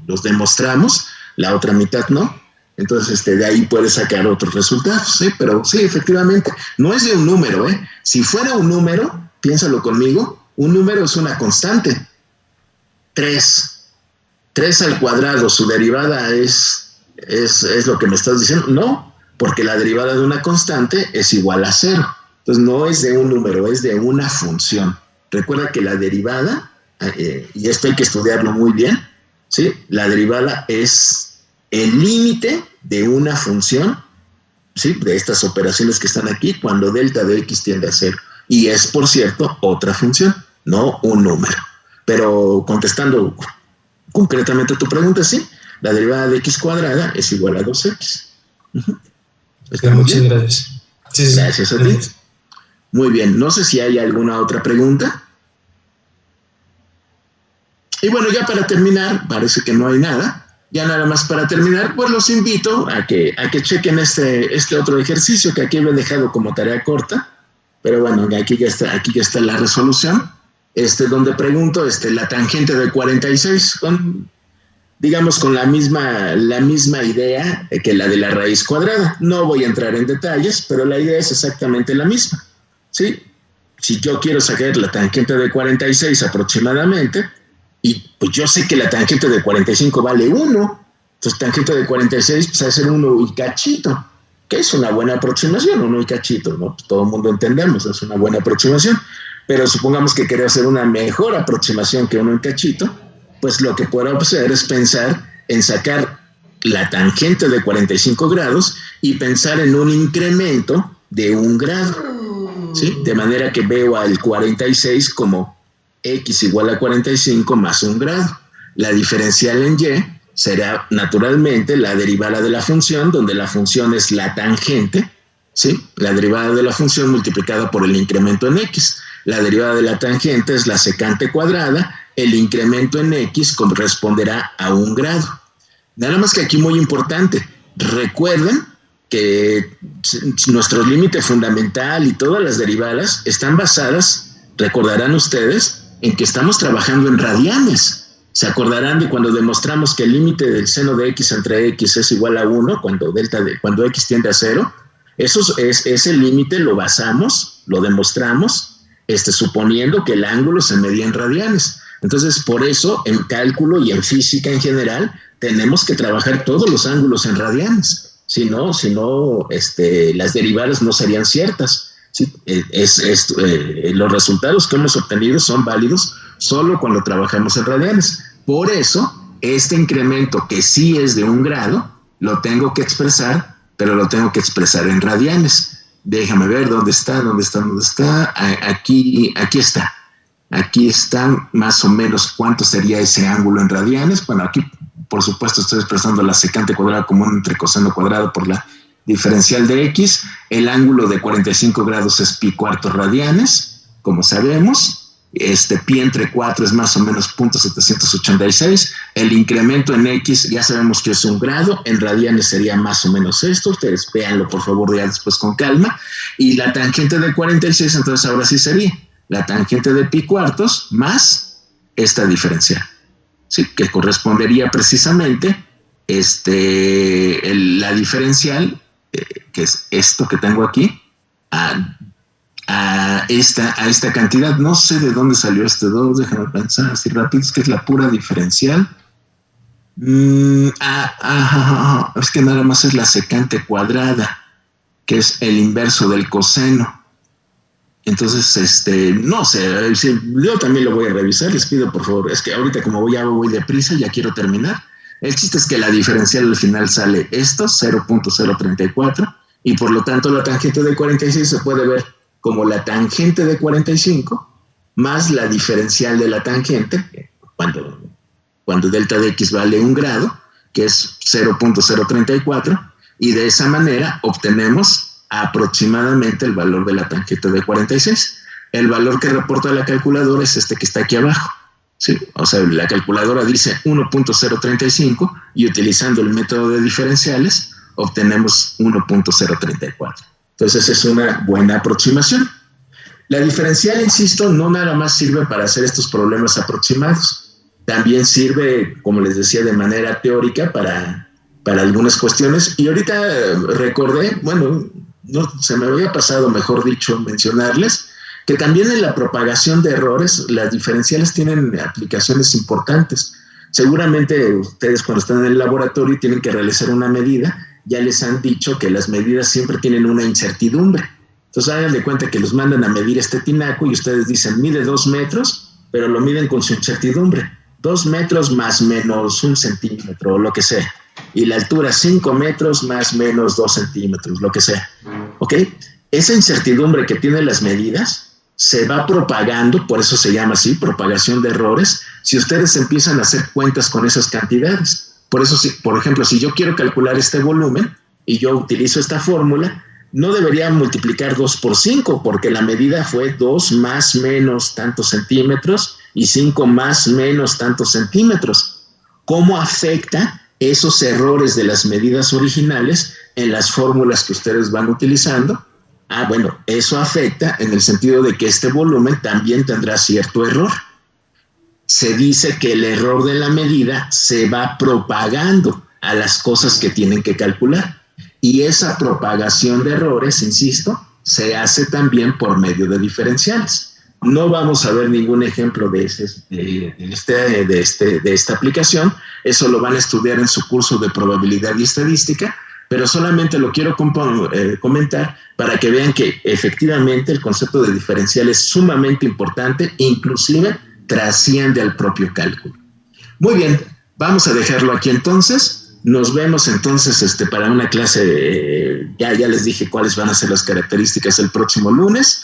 los demostramos, la otra mitad no. Entonces, de ahí puedes sacar otros resultados, ¿sí? Pero sí, efectivamente, no es de un número, Si fuera un número, piénsalo conmigo, un número es una constante. 3 al cuadrado, su derivada es lo que me estás diciendo. No, porque la derivada de una constante es igual a 0. Entonces, no es de un número, es de una función. Recuerda que la derivada, y esto hay que estudiarlo muy bien, ¿sí? La derivada es el límite de una función, ¿sí? De estas operaciones que están aquí, cuando delta de x tiende a 0. Y es, por cierto, otra función, no un número. Pero contestando concretamente tu pregunta, sí, la derivada de x cuadrada es igual a 2x. Muchas gracias. Sí, gracias a ti. Muy bien, no sé si hay alguna otra pregunta. Y bueno, ya para terminar, parece que no hay nada. Ya nada más para terminar, pues los invito a que chequen este otro ejercicio que aquí lo he dejado como tarea corta. Pero bueno, aquí ya está la resolución. Donde pregunto la tangente de 46 digamos con la misma idea que la de la raíz cuadrada. No voy a entrar en detalles, pero la idea es exactamente la misma, ¿sí? Si yo quiero sacar la tangente de 46 aproximadamente, y pues yo sé que la tangente de 45 vale 1, entonces tangente de 46 pues va a ser 1 y cachito, que es una buena aproximación, 1 y cachito, ¿no? Pues todo el mundo entendemos, es una buena aproximación. Pero supongamos que quiero hacer una mejor aproximación que 1 y cachito, pues lo que puedo hacer es pensar en sacar la tangente de 45 grados y pensar en un incremento de 1 grado, ¿sí? De manera que veo al 46 como x igual a 45 más 1 grado. La diferencial en y será naturalmente la derivada de la función, donde la función es la tangente, ¿sí? La derivada de la función multiplicada por el incremento en x. La derivada de la tangente es la secante cuadrada, el incremento en x corresponderá a 1 grado. Nada más que aquí muy importante, recuerden que nuestro límite fundamental y todas las derivadas están basadas, recordarán ustedes, en que estamos trabajando en radianes. Se acordarán de cuando demostramos que el límite del seno de x entre x es igual a 1, cuando x tiende a 0. Ese límite lo basamos, lo demostramos, suponiendo que el ángulo se medía en radianes. Entonces, por eso, en cálculo y en física en general, tenemos que trabajar todos los ángulos en radianes. Si no, las derivadas no serían ciertas. ¿Sí? Los resultados que hemos obtenido son válidos solo cuando trabajamos en radianes. Por eso, este incremento que sí es de 1 grado, lo tengo que expresar, pero lo tengo que expresar en radianes. Déjame ver dónde está. Aquí está. Aquí está más o menos cuánto sería ese ángulo en radianes. Bueno, aquí por supuesto estoy expresando la secante cuadrada común entre coseno cuadrado por la diferencial de x. El ángulo de 45 grados es pi cuartos radianes, como sabemos. Pi entre 4 es más o menos 0.786. El incremento en x ya sabemos que es 1 grado. En radianes sería más o menos esto. Ustedes véanlo por favor ya después con calma. Y la tangente de 46, entonces ahora sí sería la tangente de pi cuartos más esta diferencial, ¿sí? Que correspondería precisamente la diferencial, que es esto que tengo aquí, a esta cantidad. No sé de dónde salió 2, déjame pensar así rápido, es que es la pura diferencial. Es que nada más es la secante cuadrada, que es el inverso del coseno. Entonces, no sé, yo también lo voy a revisar, les pido por favor, es que ahorita como voy deprisa, ya quiero terminar. El chiste es que la diferencial al final sale esto, 0.034, y por lo tanto la tangente de 46 se puede ver como la tangente de 45 más la diferencial de la tangente, cuando delta de x vale 1 grado, que es 0.034, y de esa manera obtenemos aproximadamente el valor de la tangente de 46. El valor que reporta la calculadora es este que está aquí abajo, ¿sí? O sea, la calculadora dice 1.035 y utilizando el método de diferenciales obtenemos 1.034. Entonces es una buena aproximación. La diferencial, insisto, no nada más sirve para hacer estos problemas aproximados. También sirve, como les decía, de manera teórica para algunas cuestiones. Y ahorita recordé, bueno, no, se me había pasado, mejor dicho, mencionarles que también en la propagación de errores las diferenciales tienen aplicaciones importantes. Seguramente ustedes cuando están en el laboratorio y tienen que realizar una medida, ya les han dicho que las medidas siempre tienen una incertidumbre. Entonces hagan de cuenta que los mandan a medir este tinaco y ustedes dicen mide 2 metros, pero lo miden con su incertidumbre. 2 metros más menos 1 centímetro o lo que sea. Y la altura 5 metros más menos 2 centímetros, lo que sea. ¿Ok? Esa incertidumbre que tienen las medidas se va propagando, por eso se llama así, propagación de errores, si ustedes empiezan a hacer cuentas con esas cantidades. Por eso, por ejemplo, si yo quiero calcular este volumen y yo utilizo esta fórmula, no debería multiplicar 2 por 5, porque la medida fue 2 más menos tantos centímetros y 5 más menos tantos centímetros. ¿Cómo afecta esos errores de las medidas originales en las fórmulas que ustedes van utilizando? Bueno, eso afecta en el sentido de que este volumen también tendrá cierto error. Se dice que el error de la medida se va propagando a las cosas que tienen que calcular. Y esa propagación de errores, insisto, se hace también por medio de diferenciales. No vamos a ver ningún ejemplo de esta aplicación. Eso lo van a estudiar en su curso de probabilidad y estadística, pero solamente lo quiero comentar para que vean que efectivamente el concepto de diferencial es sumamente importante, inclusive trasciende al propio cálculo. Muy bien, vamos a dejarlo aquí entonces. Nos vemos entonces para una clase, ya les dije cuáles van a ser las características el próximo lunes.